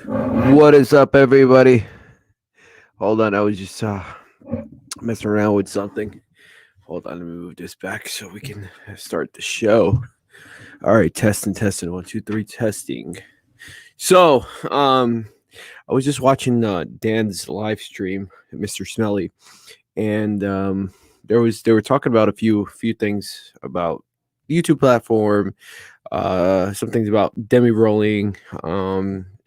What is up, everybody? Hold on, I was just messing around with something. Hold on, let me move this back so we can start the show. All right, testing. 1, 2, 3, testing. So, I was just watching Dan's live stream, Mr. Smelly, and they were talking about a few things about the YouTube platform, some things about Demi rolling,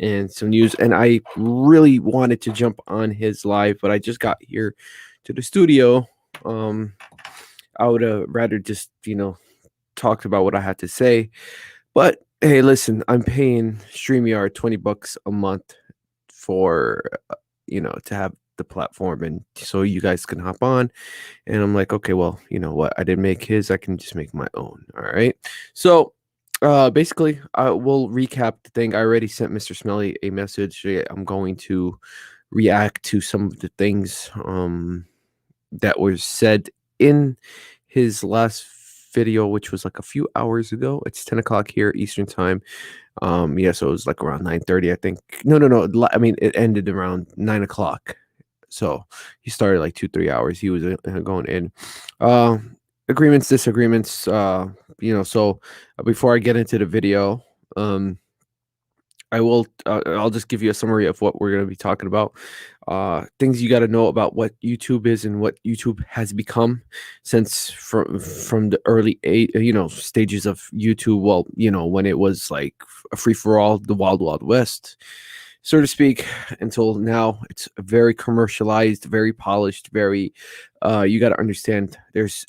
and some news. And I really wanted to jump on his live, but I just got here to the studio. Um, I would have rather just talked about what I had to say. But hey, listen, I'm paying StreamYard $20 a month for to have the platform, and so you guys can hop on. And I'm like, okay, well, you know what? I didn't make his. I can just make my own. All right. So, basically, I will recap the thing. I already sent Mr. Smelly a message. I'm going to react to some of the things that were said in his last video, which was like a few hours ago. It's 10 o'clock here Eastern time. Yeah, so it was like around 9:30, I think. No. I mean, it ended around 9 o'clock. So he started like 2 3 hours. He was going in. Uh, Agreements, disagreements. So before I get into the video, um, I will. I'll just give you a summary of what we're going to be talking about. Things you got to know about what YouTube is and what YouTube has become since from the early stages of YouTube. Well, when it was like a free for all, the wild wild west, so to speak, until now. It's very commercialized, very polished, very. You got to understand. There's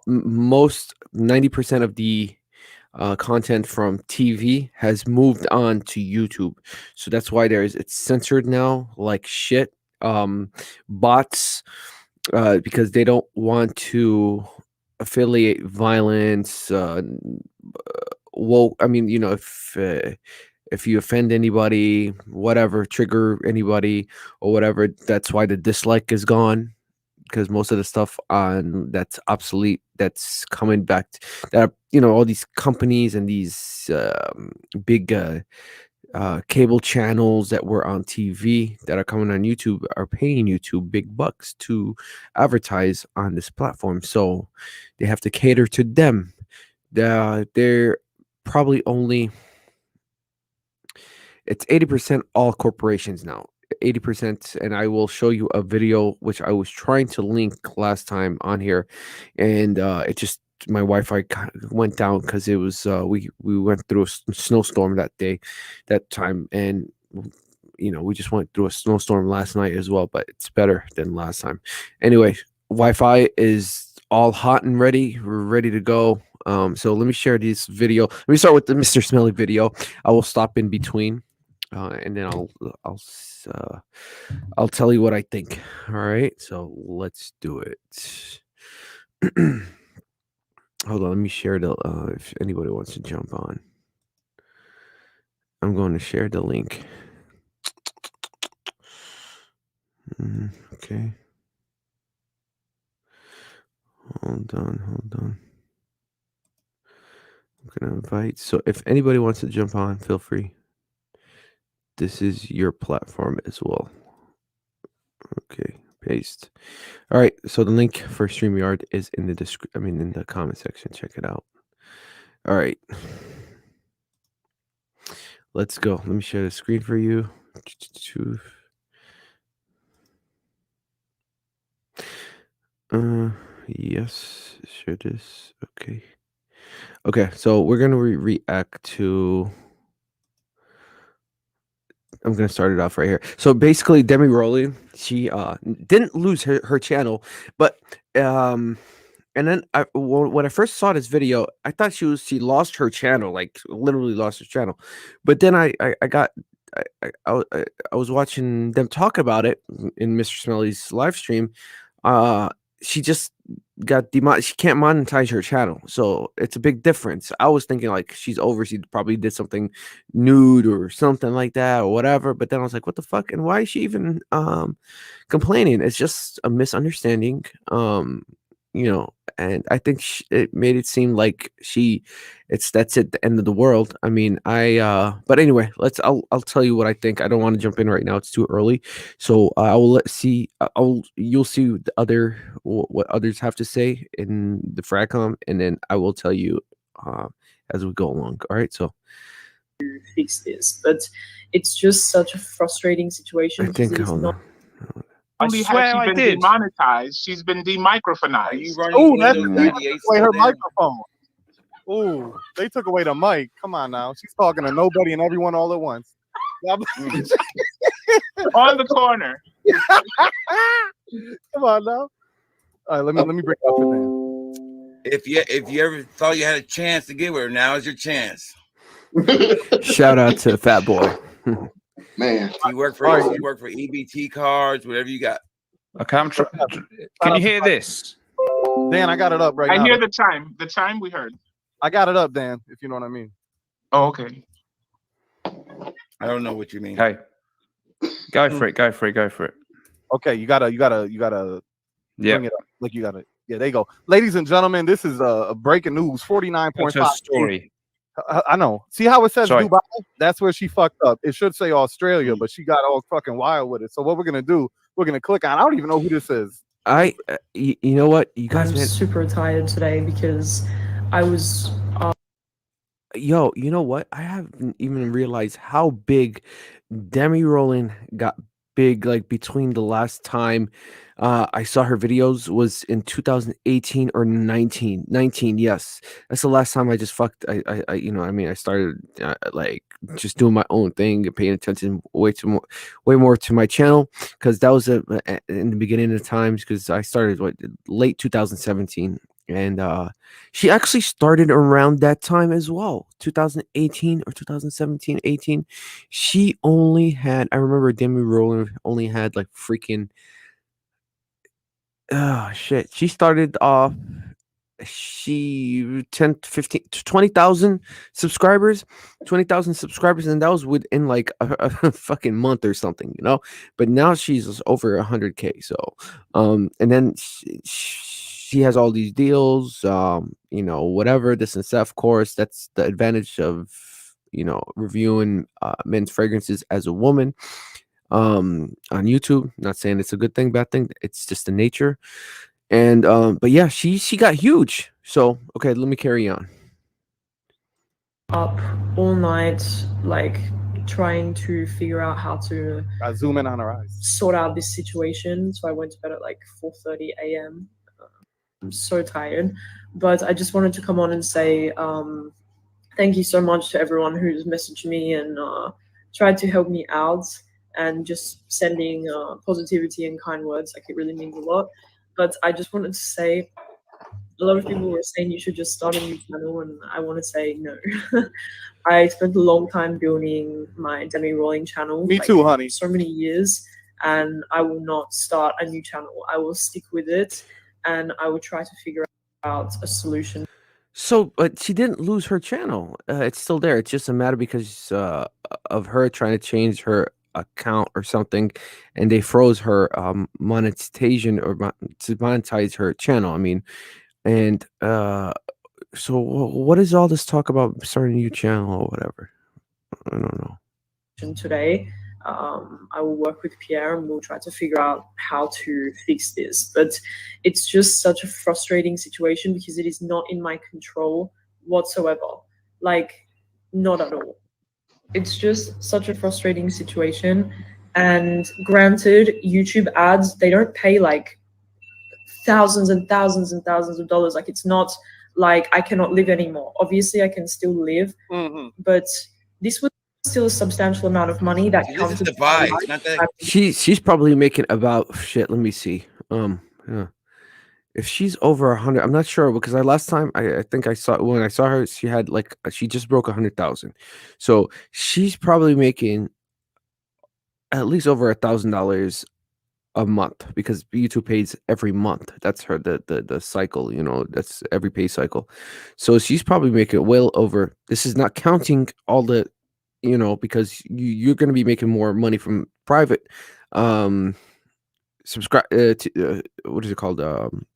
most 90% of the content from TV has moved on to YouTube. So that's why it's censored now like shit. Bots, because they don't want to affiliate violence. Well, I mean, if you offend anybody, whatever, trigger anybody or whatever, that's why the dislike is gone, because most of the stuff on that's obsolete, that's coming back, that all these companies and these big cable channels that were on TV that are coming on YouTube are paying YouTube big bucks to advertise on this platform. So they have to cater to them. They're probably only, it's 80% all corporations now. 80%. And I will show you a video which I was trying to link last time on here, and it just, my Wi-Fi went down because it was we went through a snowstorm that time, and we just went through a snowstorm last night as well, but it's better than last time. Anyway, Wi-Fi is all hot and ready. We're ready to go. So let me share this video. Let me start with the Mr. Smelly video. I will stop in between, and then I'll tell you what I think. All right, so let's do it. Hold on, let me share the. If anybody wants to jump on, I'm going to share the link. Okay. Hold on. I'm gonna invite. So if anybody wants to jump on, feel free. This is your platform as well. Okay, paste. All right, so the link for StreamYard is in the in the comment section. Check it out. All right, let's go. Let me share the screen for you. Yes, share this. Okay, so we're gonna react to. I'm gonna start it off right here. So basically, Demi Rowling, she didn't lose her channel, but and then when I first saw this video, I thought she lost her channel, like literally lost her channel. But then I got I was watching them talk about it in Mr. Smelly's live stream. Uh, she just got she can't monetize her channel, so it's a big difference. I was thinking like she's over, she probably did something nude or something like that or whatever, but then I was like, what the fuck, and why is she even complaining? It's just a misunderstanding. and I think it made it seem like that's it, the end of the world. I mean, but anyway, I'll tell you what I think. I don't want to jump in right now; it's too early. So I will you'll see what others have to say in the Fragcom, and then I will tell you uh, as we go along. All right, so fix this, but it's just such a frustrating situation I because think it is hold not. on. I Only has swear she I been did. demonetized, she's been Are you demicrophonized. running Oh, that's Windows she took 98 away still her then? microphone. Ooh, they took away the mic. Come on now. She's talking to nobody and everyone all at once. On the corner. Come on now. All right, let me bring it up for Dan. If you ever thought you had a chance to get with her, now is your chance. Shout out to Fat Boy. Man, You work for EBT cards, whatever you got. Okay, I'm trying. Can you hear this? Dan, I got it up right I now. hear the chime. The chime we heard. I got it up, Dan, if you know what I mean. Oh, okay. I don't know what you mean. Hey, go for it. Go for it. Go for it. Okay, you gotta Yeah. bring it up. Like you gotta. Yeah, there you go. Ladies and gentlemen, this is a breaking news. 49.5 story. I know. See how it says Sorry. Dubai? That's where she fucked up. It should say Australia, but she got all fucking wild with it. So what we're gonna do? We're gonna click on. I don't even know who this is. You know what, you guys, I'm man, super tired today because I was. yo, you know what? I haven't even realized how big Demi Rowland got big, like between the last time I saw her videos was in 2018 or 19. Yes, that's the last time I just fucked. I I mean, I started like just doing my own thing and paying attention way more to my channel, because that was in the beginning of times, because I started late 2017, and she actually started around that time as well, 2018 or 2017, 18. She only had, I remember Demi Rowland only had like freaking, oh shit. She started off, she 10 to 15 to 20,000 subscribers, 20,000 subscribers, and that was within like a fucking month or something, but now she's over 100K. So and then she has all these deals, whatever, this and that. Of course, that's the advantage of reviewing men's fragrances as a woman on YouTube. Not saying it's a good thing, bad thing, it's just the nature. And but yeah, she got huge. So okay, let me carry on. Up all night, like trying to figure out how to Zoom in on her eyes. sort out this situation. So I went to bed at like 4:30 a.m. I'm so tired, but I just wanted to come on and say thank you so much to everyone who's messaged me and tried to help me out, and just sending positivity and kind words. Like, it really means a lot. But I just wanted to say, a lot of people were saying you should just start a new channel, and I want to say no. I spent a long time building my Demi Rolling channel. Me too, honey. So many years, and I will not start a new channel. I will stick with it, and I will try to figure out a solution. So, but she didn't lose her channel. It's still there. It's just a matter because of her trying to change her account or something, and they froze her monetization to monetize her channel. I mean, and so what is all this talk about starting a new channel or whatever? I don't know. Today, I will work with Pierre and we'll try to figure out how to fix this. But it's just such a frustrating situation because it is not in my control whatsoever. Like, not at all. It's just such a frustrating situation. And granted, YouTube ads, they don't pay like thousands and thousands and thousands of dollars. Like, it's not like I cannot live anymore. Obviously, I can still live, but this was still a substantial amount of money that This is counted. device, not that. She's probably making about shit. Let me see. Yeah. If she's over 100, I'm not sure, because last time I think I saw, when I saw her, she had like she just broke 100,000. So she's probably making at least over $1,000 a month, because YouTube pays every month. That's her the cycle, that's every pay cycle. So she's probably making well over. This is not counting all the, because you're going to be making more money from private subscribe what is it called,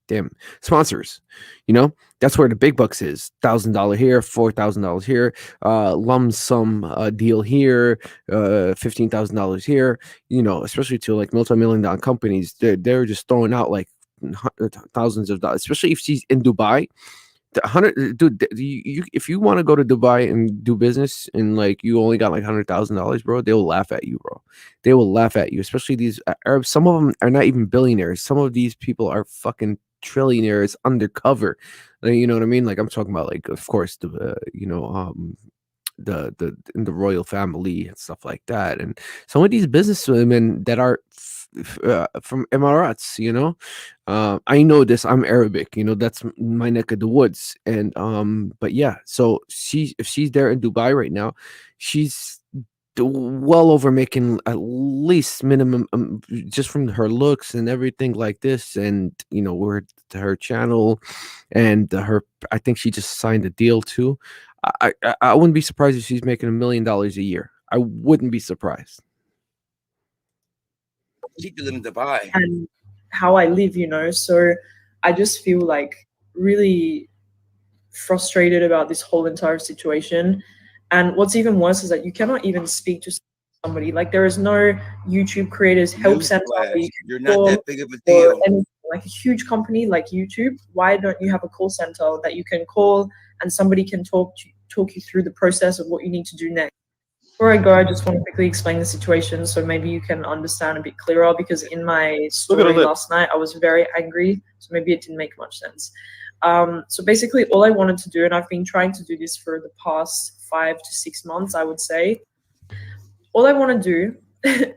damn sponsors. You know, that's where the big bucks is. $1,000 here, $4,000 here, lump sum deal here, $15,000 here. You know, especially to like multi-million-dollar companies, they're just throwing out like thousands of dollars, especially if she's in Dubai. The 100, dude, if you want to go to Dubai and do business and like you only got like $100,000, bro, they will laugh at you, bro. They will laugh at you, especially these Arabs. Some of them are not even billionaires. Some of these people are fucking trillionaires undercover. You know what I mean? Like I'm talking about, like, of course, the the in the royal family and stuff like that, and some of these businesswomen that are from Emirates, you know. I know this. I'm Arabic, you know. That's my neck of the woods, and but yeah. So if she's there in Dubai right now, she's well over making at least minimum, just from her looks and everything like this, and you know, her channel, and her. I think she just signed a deal too. I wouldn't be surprised if she's making $1 million a year. I wouldn't be surprised. She could live in Dubai. And how I live, you know. So I just feel like really frustrated about this whole entire situation. And what's even worse is that you cannot even speak to somebody. Like there is no YouTube creators help center. You're not that big of a deal. And like a huge company like YouTube, why don't you have a call center that you can call and somebody can talk you through the process of what you need to do next? Before I go, I just want to quickly explain the situation so maybe you can understand a bit clearer, because in my story last night, I was very angry, so maybe it didn't make much sense. So basically all I wanted to do, and I've been trying to do this for the past 5 to 6 months, I would say, all I want to do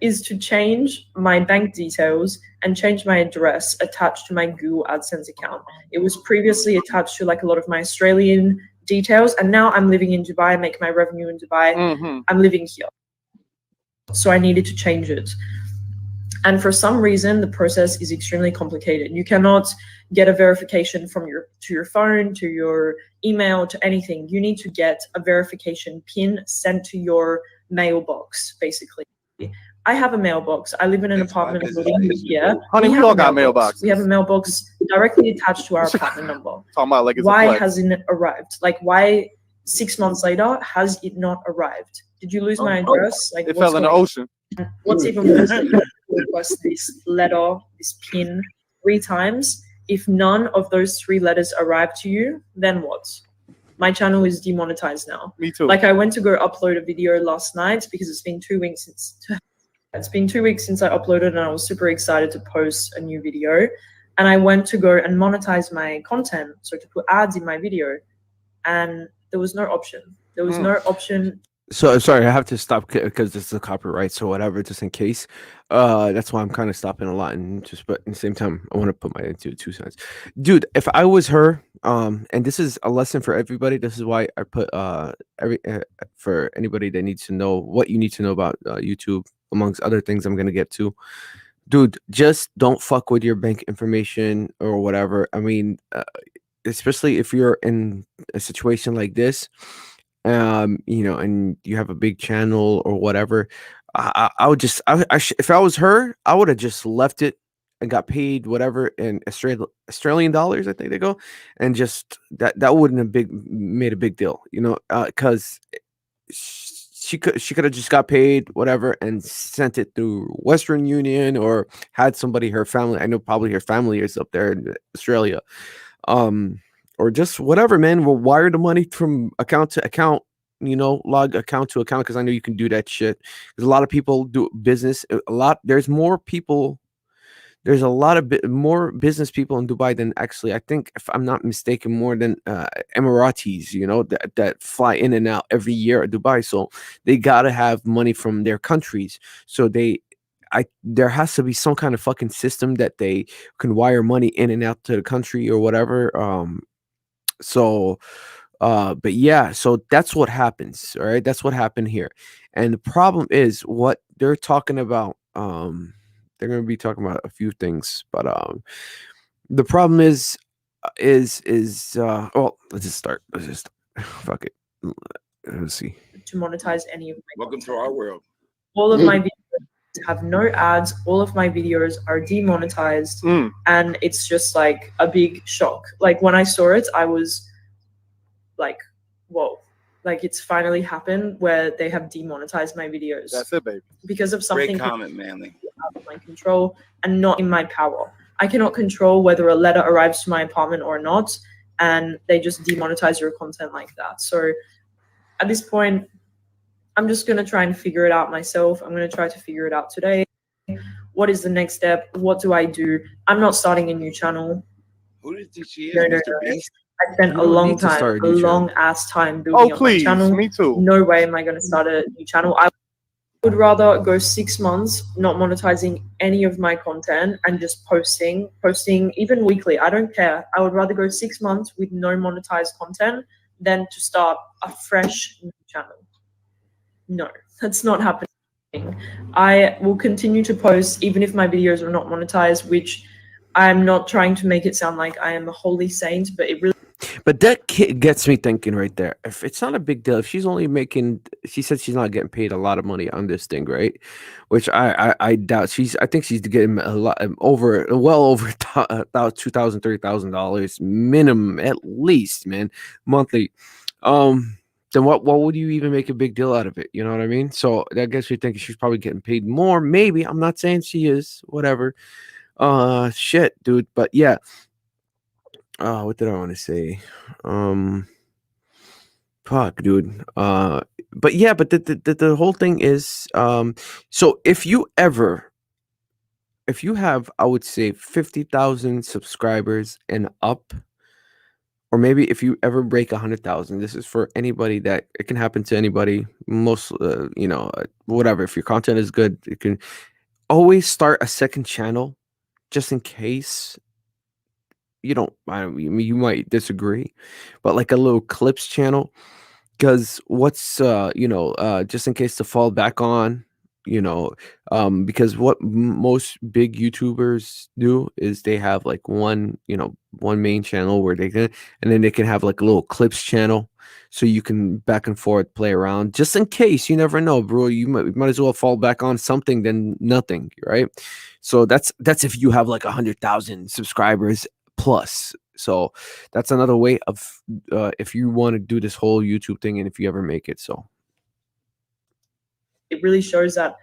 is to change my bank details and change my address attached to my Google AdSense account. It was previously attached to like a lot of my Australian details, and now I'm living in Dubai, I make my revenue in Dubai. I'm living here, so I needed to change it. And for some reason, the process is extremely complicated. You cannot get a verification from your phone, to your email, to anything. You need to get a verification PIN sent to your mailbox, basically. I have a mailbox. I live in an apartment building here. Honey, we all got mailboxes. We have a mailbox directly attached to our apartment number. Talking about like it's why hasn't it arrived? Like why 6 months later has it not arrived? Did you lose my address? Like it fell in the ocean. What's even worse is that you request this letter, this PIN 3 times. If none of those 3 letters arrive to you, then what? My channel is demonetized now. Me too. Like I went to go upload a video last night because it's been 2 weeks since I uploaded, and I was super excited to post a new video. And I went to go and monetize my content, so to put ads in my video, and there was no option. There was no option. So sorry, I have to stop because this is a copyright, so whatever, just in case. That's why I'm kind of stopping a lot, and just, but at the same time, I want to put my 2 cents. Dude, if I was her, and this is a lesson for everybody. This is why I put for anybody that needs to know what you need to know about YouTube, amongst other things I'm gonna get to. Dude, just don't fuck with your bank information or whatever. I mean, especially if you're in a situation like this. You know, and you have a big channel or whatever, I would just, if I was her, I would have just left it and got paid whatever in Australian dollars, I think they go, and just that wouldn't have made a big deal, you know, because she could have just got paid whatever and sent it through Western Union, or had somebody, her family, I know probably her family is up there in Australia, or just whatever, man. We'll wire the money from account to account, you know, log account to account, because I know you can do that shit. Because a lot of people do business. There's a lot of more business people in Dubai than actually, I think, if I'm not mistaken, more than Emiratis, you know, that fly in and out every year at Dubai. So they gotta have money from their countries. So there has to be some kind of fucking system that they can wire money in and out to the country or whatever. But yeah, so that's what happens. All right, that's what happened here. And the problem is what they're talking about. They're going to be talking about a few things, but the problem is well, let's just start. Fuck it. Let's see. To monetize any of my Welcome to our world. all of my videos have no ads. All of my videos are demonetized, and it's just like a big shock. Like when I saw it, I was like, whoa. Like it's finally happened where they have demonetized my videos. That's it, baby. Because of something Great comment, Manly. out of my control and not in my power. I cannot control whether a letter arrives to my apartment or not, and they just demonetize your content like that. So at this point, I'm just going to try and figure it out myself. I'm going to try to figure it out today. What is the next step? What do I do? I'm not starting a new channel. Who do you think she is, No, Mr. Beast? I spent You a don't long need to time, start a a new channel. long ass time building Oh, up my please. channel. Me too. No way am I going to start a new channel. I would rather go 6 months not monetizing any of my content and just posting even weekly. I don't care. I would rather go 6 months with no monetized content than to start a fresh new channel. No, that's not happening. I will continue to post even if my videos are not monetized, which I'm not trying to make it sound like I am a holy saint, but it really But that kid gets me thinking right there. If it's not a big deal, if she's only making, she said she's not getting paid a lot of money on this thing, right? Which I doubt. I think she's getting a lot well over $2,000, $3,000 minimum at least, man, monthly. Then what would you even make a big deal out of it? You know what I mean? So I guess you're thinking she's probably getting paid more. Maybe. I'm not saying she is. Whatever. Shit, dude. But yeah. What did I want to say? Fuck, dude. But yeah, but the whole thing is, so if you have, I would say 50,000 subscribers and up, or maybe if you ever break 100,000, this is for anybody that it can happen to anybody. Most, whatever. If your content is good, you can always start a second channel just in case. You might disagree, but like a little clips channel, because what's just in case to fall back on, because what most big YouTubers do is they have like one main channel where they can, and then they can have like a little clips channel, so you can back and forth play around just in case. You never know, bro. You might as well fall back on something than nothing, right? So that's if you have like 100,000 subscribers plus. So that's another way of if you want to do this whole YouTube thing, and if you ever make it. So it really shows that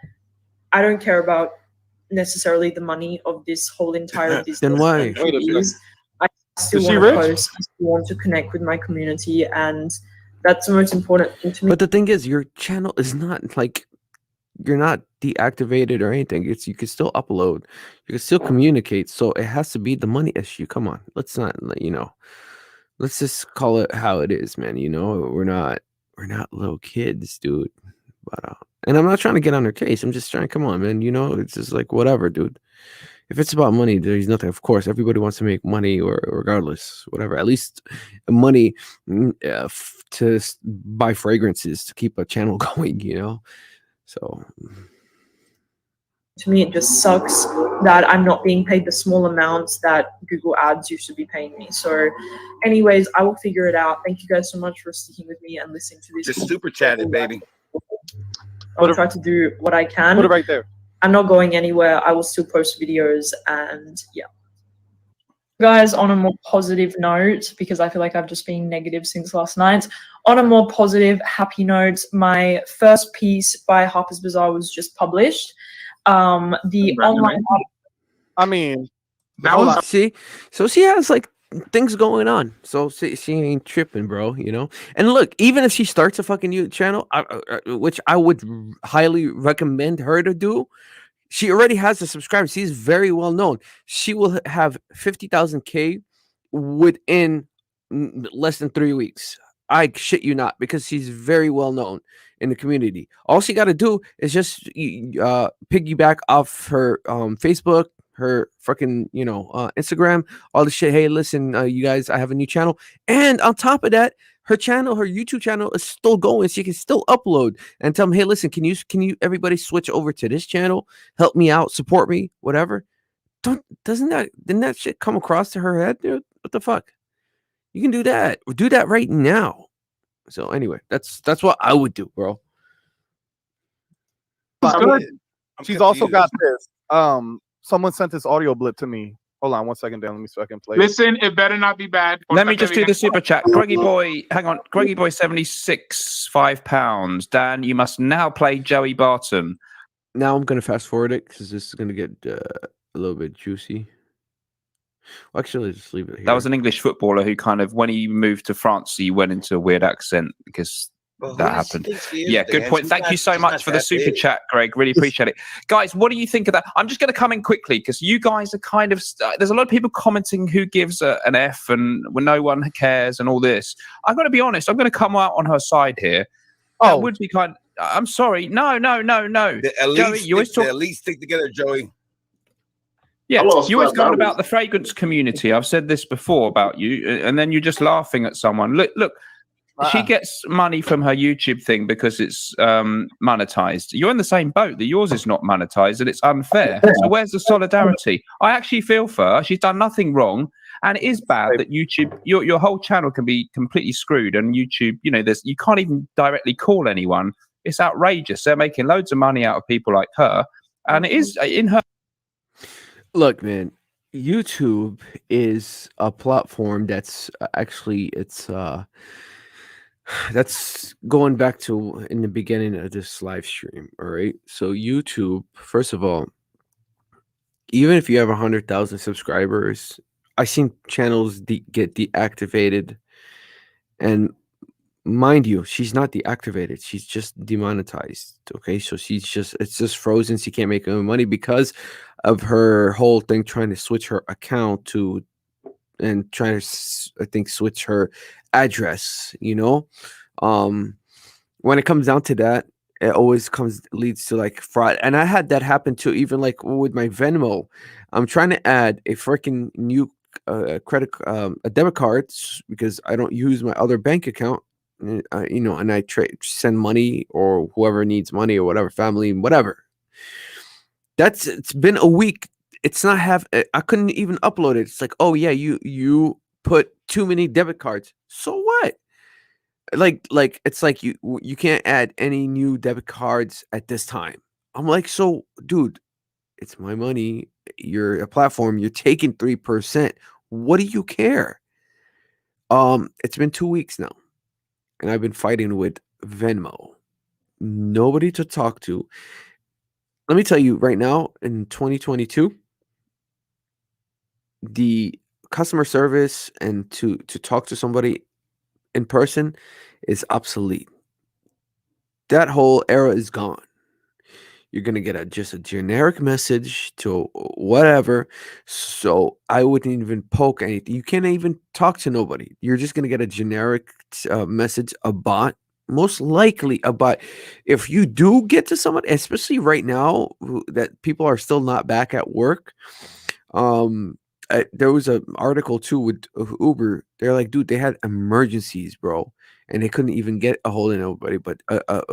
I don't care about necessarily the money of this whole entire business. Then why? and Wait a views. I still Is she want to rich? post. I still want to connect with my community, and that's the most important thing to me. but the thing is, your channel is not like, you're not deactivated or anything. You can still upload, you can still communicate. So it has to be the money issue. Come on, let's not, let's just call it how it is, man. We're not little kids, dude. But and I'm not trying to get on her case. I'm just trying, come on, man. It's just like whatever, dude. If it's about money, there's nothing. Of course, everybody wants to make money, or regardless, whatever. At least money to buy fragrances to keep a channel going, So To me, it just sucks that I'm not being paid the small amounts that Google Ads used to be paying me. So, anyways, I will figure it out. Thank you guys so much for sticking with me and listening to this. Just super chatted, baby. I will try to do what I can. Put it right there. I'm not going anywhere. I will still post videos, and yeah. Guys, on a more positive note, because I feel like I've just been negative since last night. On a more positive, happy note, my first piece by Harper's Bazaar was just published. The online. I mean, That was see, so she has like things going on. So she ain't tripping, bro. And look, even if she starts a fucking YouTube channel, which I would highly recommend her to do, she already has the subscribers. She's very well known. She will have 50,000 K within less than 3 weeks. I shit you not, because she's very well known in the community. All she got to do is just piggyback off her Facebook, her fucking Instagram, all the shit. Hey, listen, you guys, I have a new channel, and on top of that, her YouTube channel is still going. She can still upload and tell them, hey, listen, can you everybody switch over to this channel? Help me out, support me, whatever. Didn't that shit come across to her head, dude? What the fuck? You can do that. Do that right now. So anyway, that's what I would do, bro. I mean, She's also got confused. this. Someone sent this audio blip to me. Hold on 1 second, Dan. Let me see if I can play it. Listen, it better not be bad. Let me just do the super chat. Greggy Boy, hang on. Greggy Boy 76, £5. Dan, you must now play Joey Barton. Now I'm gonna fast forward it because this is gonna get a little bit juicy. Well, actually, just leave it here. That was an English footballer who kind of, when he moved to France, he went into a weird accent because that happened. Yeah, good point. Thank you so much for the super chat, Greg. Really appreciate it. Guys, what do you think of that? I'm just going to come in quickly because you guys are kind of, there's a lot of people commenting who gives an F and when no one cares and all this. I'm going to be honest. I'm going to come out on her side here. That would be kind of, I'm sorry. No. Joey, you always talk. At least stick together, Joey. Yeah, you always go on about the fragrance community. I've said this before about you, and then you're just laughing at someone. Look. She gets money from her YouTube thing because it's monetized. You're in the same boat that yours is not monetized and it's unfair. So where's the solidarity? I actually feel for her. She's done nothing wrong. And it is bad that YouTube, your whole channel can be completely screwed. And YouTube, you can't even directly call anyone. It's outrageous. They're making loads of money out of people like her. And it is in her. Look, man, YouTube is a platform that's actually, that's going back to in the beginning of this live stream. All right. So YouTube, first of all, even if you have 100,000 subscribers, I've seen channels get deactivated. And mind you, she's not deactivated. She's just demonetized. Okay. So it's just frozen. She can't make any money because of her whole thing trying to switch her account to and trying to, I think, switch her address, when it comes down to that, it always leads to like fraud. And I had that happen too, even like with my Venmo. I'm trying to add a freaking new a debit card because I don't use my other bank account, and I send money or whoever needs money or whatever, family, whatever. It's been a week. It's not I couldn't even upload it. It's like, oh yeah, you put too many debit cards. So what? Like it's like you can't add any new debit cards at this time. I'm like, so dude, it's my money. You're a platform. You're taking 3%. What do you care? It's been 2 weeks now, and I've been fighting with Venmo. Nobody to talk to. Let me tell you right now, in 2022. The customer service and to talk to somebody in person is obsolete. That whole era is gone. You're gonna get just a generic message to whatever. So I wouldn't even poke anything. You can't even talk to nobody. You're just gonna get a generic message, a bot. Most likely a bot. If you do get to someone, especially right now that people are still not back at work, there was an article too with Uber. They're like, dude, they had emergencies, bro, and they couldn't even get a hold of nobody. But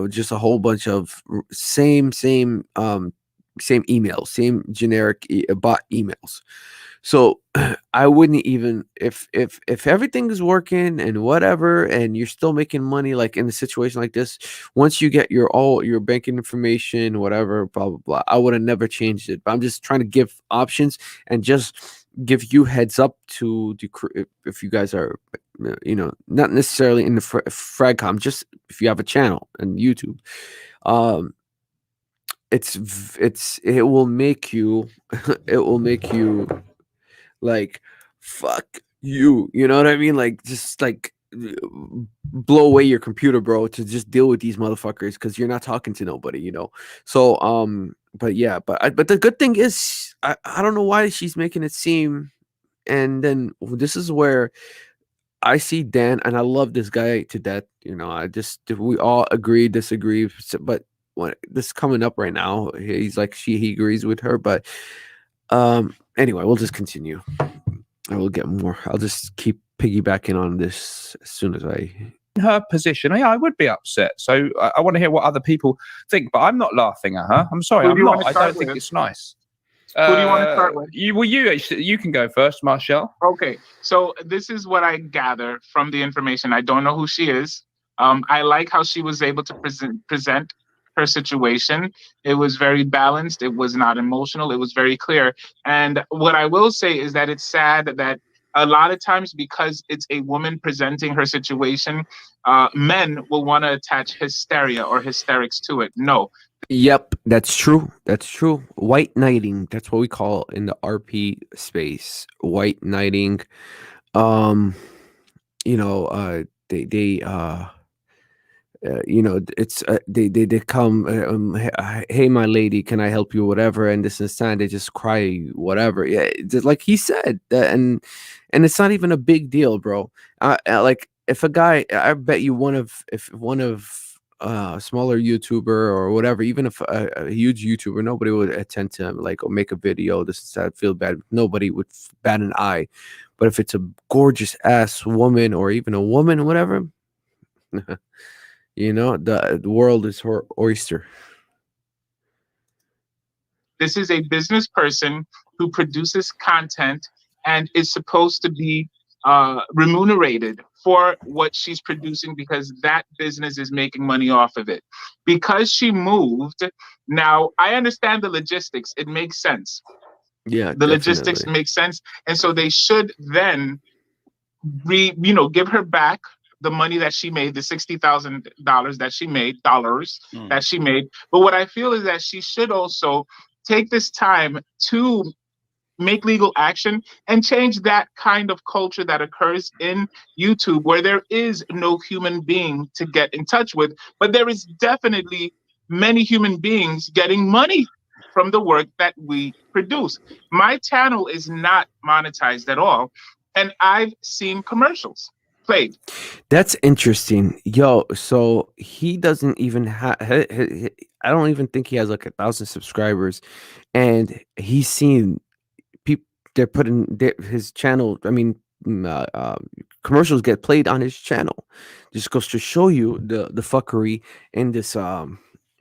just a whole bunch of same emails, same generic bot emails. So I wouldn't even if everything is working and whatever, and you're still making money, like in a situation like this, once you get your banking information, whatever, blah blah blah, I would have never changed it. But I'm just trying to give options and just give you heads up to if you guys are, not necessarily in the Fragcom, just if you have a channel on YouTube, it will make you like, fuck you, you know what I mean? Like, just like blow away your computer, bro, to just deal with these motherfuckers because you're not talking to nobody, So, but yeah, but the good thing is, I don't know why she's making it seem, and then this is where I see Dan, and I love this guy to death. We all agree, disagree, but when this is coming up right now, he's like he agrees with her, but anyway, we'll just continue. I will get more. I'll just keep piggybacking on this as soon as I. In her position, I would be upset. So I want to hear what other people think, but I'm not laughing at her. I'm sorry, I'm not. I don't think it's nice. Who do you want to start with? You can go first, Marshall. Okay, so this is what I gather from the information. I don't know who she is. I like how she was able to present her situation. It was very balanced. It was not emotional. It was very clear. And what I will say is that it's sad that a lot of times, because it's a woman presenting her situation, men will want to attach hysteria or hysterics to it. No. Yep, that's true. That's true. White knighting. That's what we call in the RP space. White knighting. You know, you know, it's they come, hey, my lady, can I help you, whatever, and this and that. They just cry, whatever. Yeah, just like he said, and it's not even a big deal, bro. Like if a guy, I bet you one of a smaller YouTuber or whatever, even if a huge YouTuber, nobody would attend to him, like, or make a video, this and that, feel bad. Nobody would bat an eye. But if it's a gorgeous ass woman or even a woman, whatever, you know, the world is her oyster. This is a business person who produces content and is supposed to be remunerated for what she's producing, because that business is making money off of it. Because she moved, now I understand the logistics. It makes sense. Yeah, the logistics make sense, and so they should then give her back the money that she made, the $60,000 that she made, that she made. But what I feel is that she should also take this time to make legal action and change that kind of culture that occurs in YouTube, where there is no human being to get in touch with, but there is definitely many human beings getting money from the work that we produce. My channel is not monetized at all, and I've seen commercials played. That's interesting, yo. So he doesn't even have. I don't even think he has like 1,000 subscribers, and he's seen people. They're putting his channel. I mean, commercials get played on his channel. Just goes to show you the fuckery in this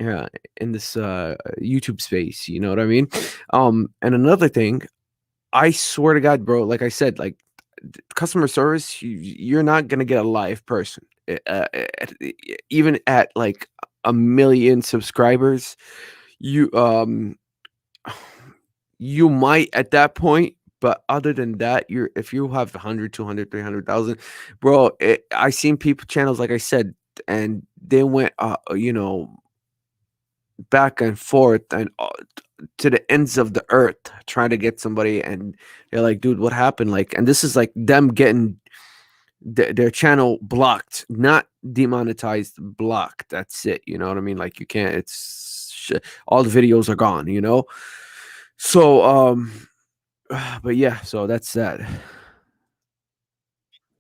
YouTube space. You know what I mean? And another thing, I swear to God, bro. Like I said, like customer service, you're not gonna get a live person, even at like 1 million subscribers. You you might at that point, but other than that, if you have 100, 200, 300,000, bro. I seen people channels, like I said, and they went back and forth and to the ends of the earth trying to get somebody, and they're like, dude, what happened? Like, and this is like them getting their channel blocked, not demonetized, blocked. That's it. You know what I mean? Like, you can't, all the videos are gone, you know? So but yeah, so that's that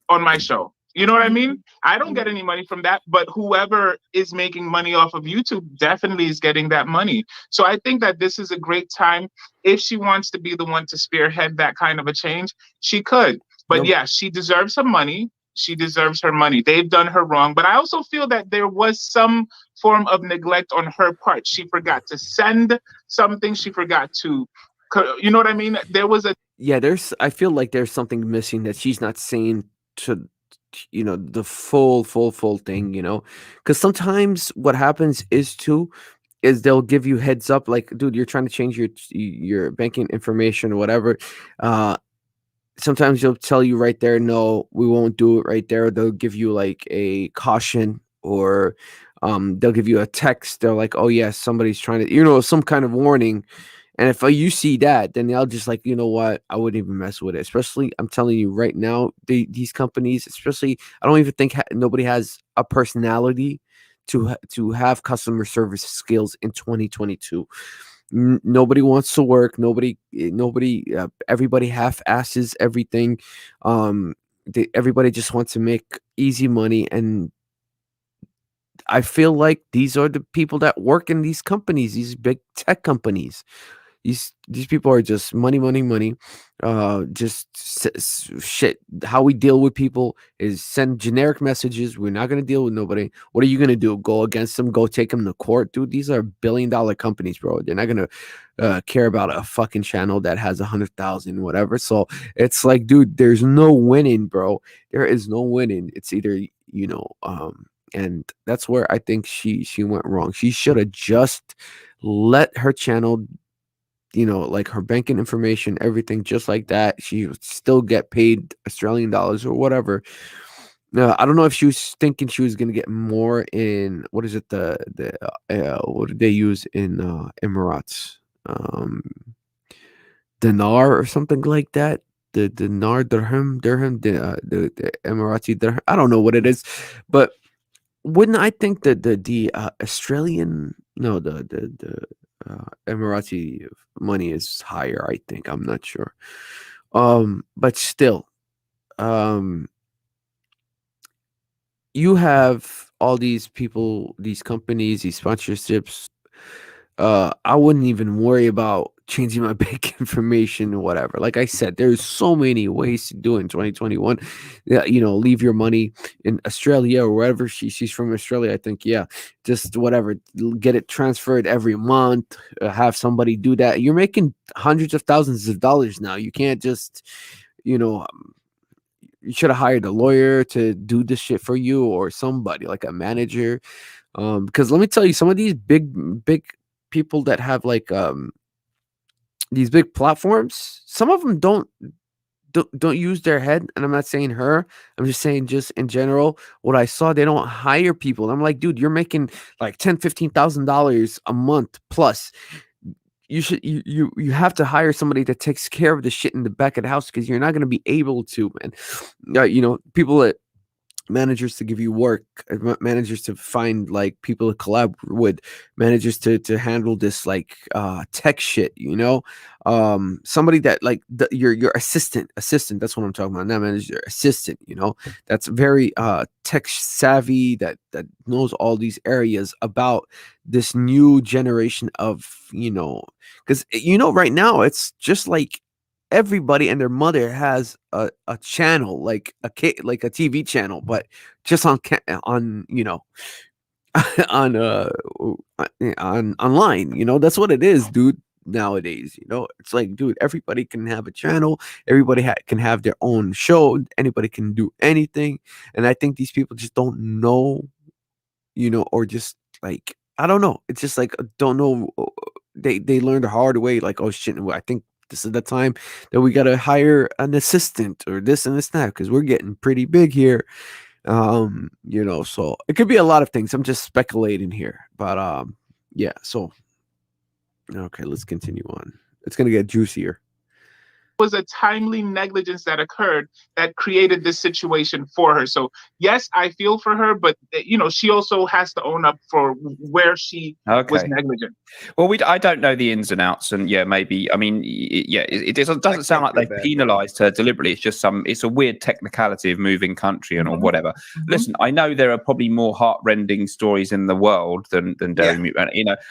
on my show. You know what I mean? I don't get any money from that, but whoever is making money off of YouTube definitely is getting that money. So I think that this is a great time. If she wants to be the one to spearhead that kind of a change, she could. But yeah, she deserves some money. She deserves her money. They've done her wrong. But I also feel that there was some form of neglect on her part. She forgot to send something. She forgot to, you know what I mean? There was a, yeah, I feel like there's something missing that she's not saying to, you know, the full thing, you know, because sometimes what happens is they'll give you heads up, like, dude, you're trying to change your banking information or whatever. Sometimes they'll tell you right there, no, we won't do it right there. They'll give you like a caution, or they'll give you a text. They're like, oh yes, somebody's trying to, you know, some kind of warning. And if you see that, then they'll just like, you know what, I wouldn't even mess with it. Especially, I'm telling you right now, these companies, especially, I don't even think nobody has a personality to have customer service skills in 2022. Nobody wants to work. Nobody. Everybody half-asses everything. Everybody just wants to make easy money, and I feel like these are the people that work in these companies, these big tech companies. These people are just money. Just shit. How we deal with people is send generic messages. We're not gonna deal with nobody. What are you gonna do? Go against them? Go take them to court, dude? These are billion-dollar companies, bro. They're not gonna care about a fucking channel that has 100,000, whatever. So it's like, dude, there's no winning, bro. There is no winning. It's either, you know, And that's where I think she went wrong. She should have just let her channel, like her banking information, everything just like that. She would still get paid Australian dollars or whatever. I don't know if she was thinking she was gonna get more in, what is it, what did they use in Emirates? Dinar or something like that. The dinar, dirham, the Emirati dirham. I don't know what it is, but wouldn't I think that the Australian, no, the Emirati money is higher? I think, I'm not sure. But still, you have all these people, these companies, these sponsorships. I wouldn't even worry about changing my bank information or whatever. Like I said, there's so many ways to do it in 2021. Yeah, leave your money in Australia or wherever she's from, Australia, I think. Yeah, just whatever, get it transferred every month. Have somebody do that. You're making hundreds of thousands of dollars now. You can't just, you know, you should have hired a lawyer to do this shit for you, or somebody like a manager. Because let me tell you, some of these big people that have like these big platforms, some of them don't use their head. And I'm not saying her, I'm just saying, just in general, what I saw, they don't hire people. I'm like, dude, you're making like $10,000-$15,000 a month plus. You have to hire somebody that takes care of the shit in the back of the house, because you're not going to be able to, man. People that managers to give you work, managers to find like people to collab with, managers to handle this like tech shit, somebody that like your assistant, that's what I'm talking about, not manager, assistant, that's very tech savvy, that knows all these areas about this new generation of, because right now it's just like everybody and their mother has a channel, like like a TV channel, but just on on on online. That's what it is, dude. Nowadays, it's like, dude, everybody can have a channel. Everybody can have their own show. Anybody can do anything, and I think these people just don't know, or just like, I don't know. It's just like, don't know. They learned the hard way. Like, oh shit, I think this is the time that we got to hire an assistant or this and this and that, because we're getting pretty big here. So it could be a lot of things. I'm just speculating here, but yeah. So okay, let's continue on. It's gonna get juicier. Was a timely negligence that occurred that created this situation for her. So yes, I feel for her, but she also has to own up for where she was negligent. Well, I don't know the ins and outs, and yeah, maybe. I mean, it doesn't sound like they've penalised her deliberately. It's just it's a weird technicality of moving country or whatever. Listen, I know there are probably more heartrending stories in the world than Demi.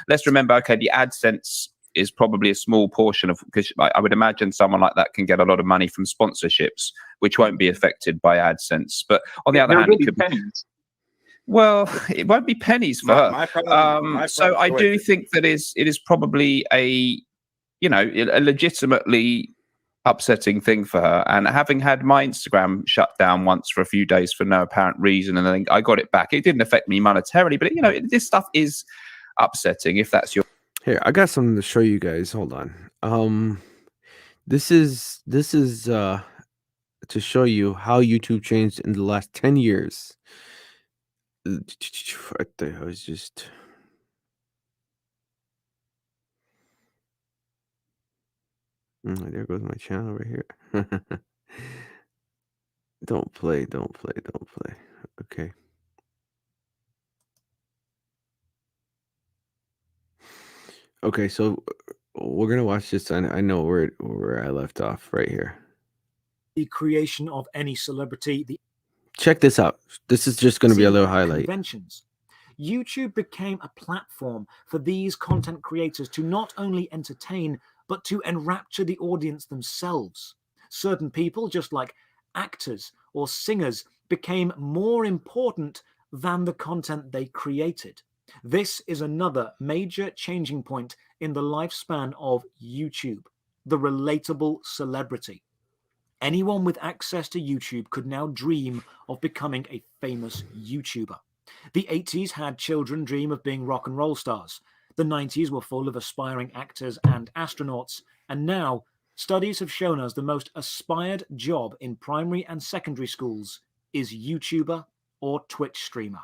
Let's remember, okay, the AdSense is probably a small portion of, because I would imagine someone like that can get a lot of money from sponsorships, which won't be affected by AdSense. But on the other hand, it could be pennies. Well, it won't be pennies for her. So I do think that it is probably a legitimately upsetting thing for her. And having had my Instagram shut down once for a few days for no apparent reason, and then I got it back. It didn't affect me monetarily, but this stuff is upsetting if that's your. Here, I got something to show you guys. Hold on. This is to show you how YouTube changed in the last 10 years. Right there, I was just. There goes my channel right here. Don't play. Okay. Okay, so we're gonna watch this. I know where I left off right here. The creation of any celebrity. Check this out. This is just gonna be a little highlight. Conventions. YouTube became a platform for these content creators to not only entertain, but to enrapture the audience themselves. Certain people, just like actors or singers, became more important than the content they created. This is another major changing point in the lifespan of YouTube, the relatable celebrity. Anyone with access to YouTube could now dream of becoming a famous YouTuber. The 80s had children dream of being rock and roll stars. The 90s were full of aspiring actors and astronauts. And now, studies have shown us the most aspired job in primary and secondary schools is YouTuber or Twitch streamer.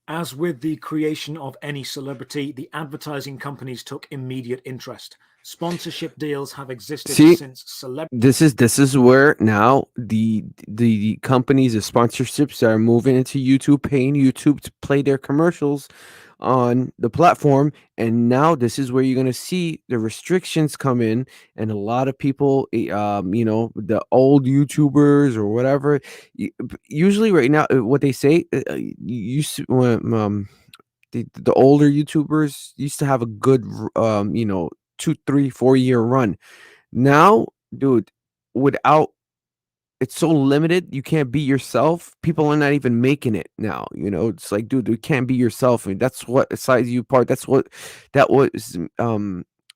As with the creation of any celebrity, the advertising companies took immediate interest. Sponsorship deals have existed since celebrity. This is where now the companies, the sponsorships are moving into YouTube, paying YouTube to play their commercials on the platform. And now this is where you're gonna see the restrictions come in, and a lot of people, the old YouTubers or whatever. Usually, right now, what they say, the older YouTubers used to have a good, 2, 3, 4 year run. Now, dude, without it's so limited, you can't be yourself. People are not even making it now. It's like, dude, you can't be yourself, and that's what sets you apart. That was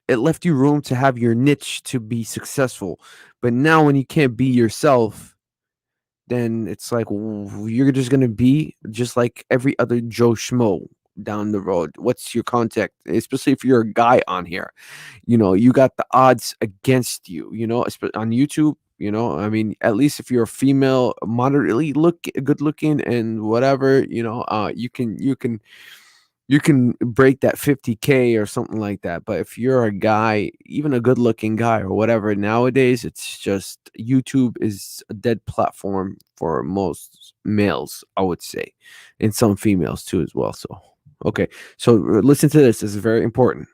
it left you room to have your niche to be successful. But now, when you can't be yourself, then it's like you're just gonna be just like every other Joe Schmo down the road. What's your contact? Especially if you're a guy on here, you got the odds against you. On YouTube. I mean, at least if you're a female, moderately good looking and whatever, you can break that 50K or something like that. But if you're a guy, even a good looking guy or whatever, nowadays it's just YouTube is a dead platform for most males, I would say, and some females too as well. So, okay. So listen to this. This is very important.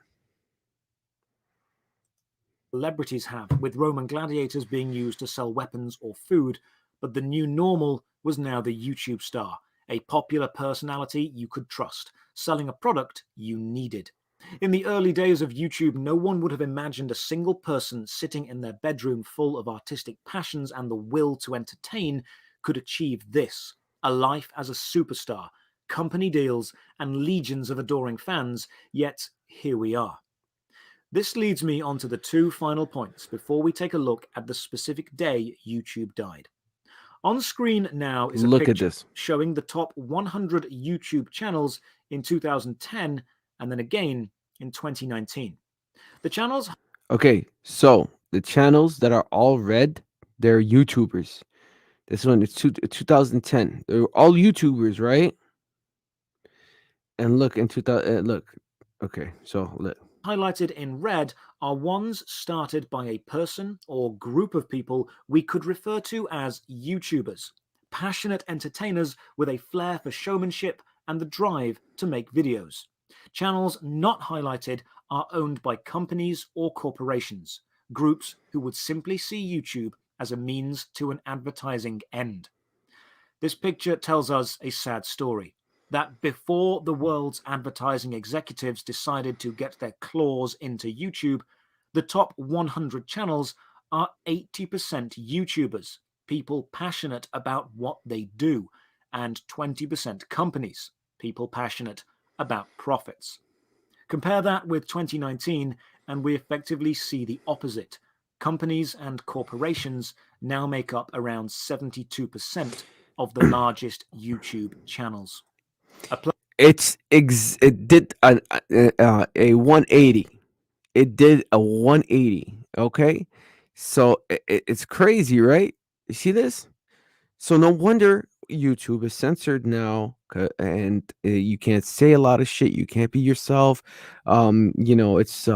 Celebrities have, with Roman gladiators being used to sell weapons or food, but the new normal was now the YouTube star, a popular personality you could trust, selling a product you needed. In the early days of YouTube, no one would have imagined a single person sitting in their bedroom full of artistic passions and the will to entertain could achieve this: a life as a superstar, company deals, and legions of adoring fans, yet here we are. This leads me on to the two final points before we take a look at the specific day YouTube died. On screen now is a picture showing the top 100 YouTube channels in 2010 and then again in 2019. The channels... Okay, so the channels that are all red, they're YouTubers. This one is 2010. They're all YouTubers, right? And look, in 2000, look. Okay, so look. Highlighted in red are ones started by a person or group of people we could refer to as YouTubers, passionate entertainers with a flair for showmanship and the drive to make videos. Channels not highlighted are owned by companies or corporations, groups who would simply see YouTube as a means to an advertising end. This picture tells us a sad story. That before the world's advertising executives decided to get their claws into YouTube, the top 100 channels are 80% YouTubers, people passionate about what they do, and 20% companies, people passionate about profits. Compare that with 2019, and we effectively see the opposite. Companies and corporations now make up around 72% of the largest YouTube channels. It did a 180. It did a 180. Okay, so it's crazy, right? You see this? So no wonder YouTube is censored now, and you can't say a lot of shit. You can't be yourself. It's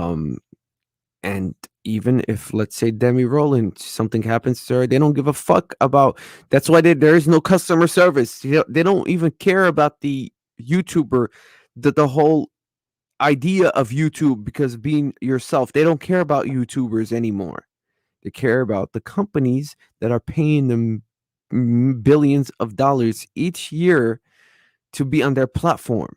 and even if, let's say, Demi Rowland, something happens to her, they don't give a fuck about. That's why there is no customer service. They don't even care about the YouTuber, the whole idea of YouTube, because being yourself, they don't care about YouTubers anymore. They care about the companies that are paying them billions of dollars each year to be on their platform.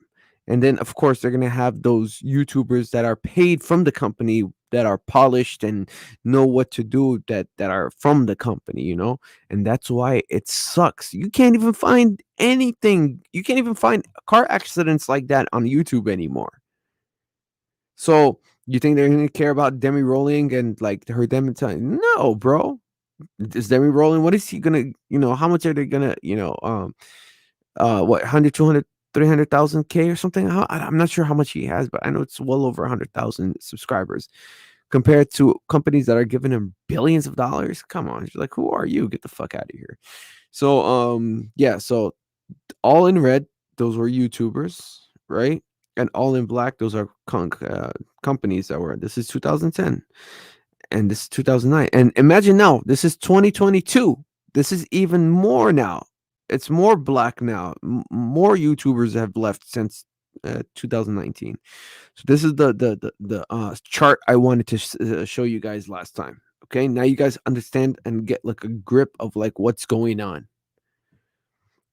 And then, of course, they're going to have those YouTubers that are paid from the company, that are polished and know what to do, that are from the company, and that's why it sucks. You can't even find anything. You can't even find car accidents like that on YouTube anymore. So you think they're going to care about Demi Rowling and like her Demi time? No, bro. Is Demi Rowling, what is he going to, how much are they going to, what 100, 200, 300,000 K or something. I'm not sure how much he has, but I know it's well over 100,000 subscribers compared to companies that are giving him billions of dollars. Come on, you're like, who are you? Get the fuck out of here. So yeah, so all in red, those were YouTubers, right? And all in black, those are companies that were. This is 2010, and this is 2009. And imagine now, this is 2022. This is even more now. It's more black now. More YouTubers have left since 2019. So this is the chart I wanted to show you guys last time. Okay, now you guys understand and get like a grip of like what's going on.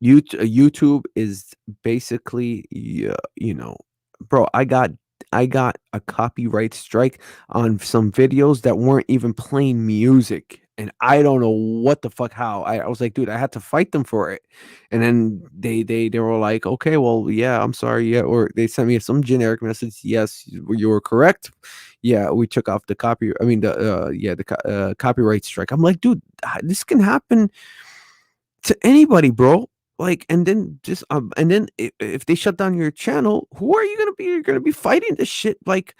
YouTube is basically, you know, bro. I got a copyright strike on some videos that weren't even playing music, and I don't know what the fuck how. I was like, dude, I had to fight them for it, and then they were like, okay, well, yeah, I'm sorry, yeah, or they sent me some generic message. Yes, you were correct. Yeah, we took off the copy. I mean, the copyright strike. I'm like, dude, this can happen to anybody, bro. Like, and then if they shut down your channel, who are you gonna be? You're gonna be fighting this shit. Like,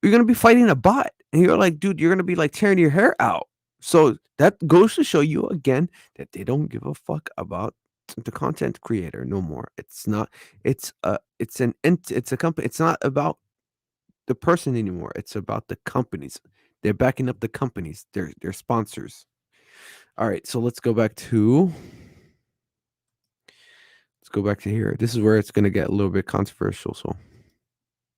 you're gonna be fighting a bot, and you're like, dude, you're gonna be like tearing your hair out. So that goes to show you again that they don't give a fuck about the content creator no more. It's not. It's a company. It's not about the person anymore. It's about the companies. They're backing up the companies. They're sponsors. All right, so let's go back to. Let's go back to here. This is where it's going to get a little bit controversial. So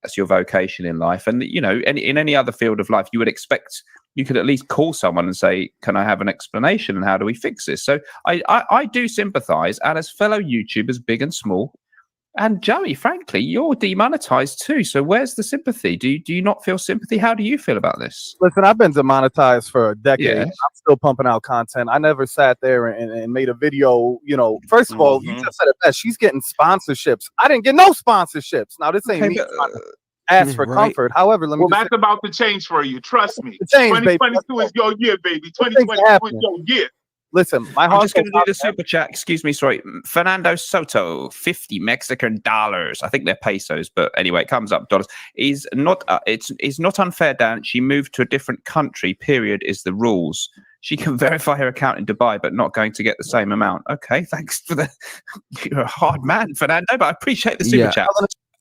that's your vocation in life, and you know, in any other field of life, you would expect you could at least call someone and say, "Can I have an explanation? And how do we fix this?" So I do sympathise, and as fellow YouTubers, big and small, and Joey, frankly, you're demonetized too. So where's the sympathy? Do you not feel sympathy? How do you feel about this? Listen, I've been demonetized for a decade. Yes. I'm still pumping out content. I never sat there and made a video. You know, first of all, you just said it best. She's getting sponsorships. I didn't get no sponsorships. Now this ain't me trying to ask for comfort. However, let me. Well, that's about to change for you. Trust me. The change, 2022 is your year, baby. 2022 is your year. Listen, I'm just going to do the super chat. Excuse me, sorry. Fernando Soto, 50 Mexican dollars. I think they're pesos, but anyway, it comes up dollars. Is not. It's not unfair, Dan. She moved to a different country. Period is the rules. She can verify her account in Dubai, but not going to get the same amount. Okay, thanks for the. You're a hard man, Fernando, but I appreciate the super chat.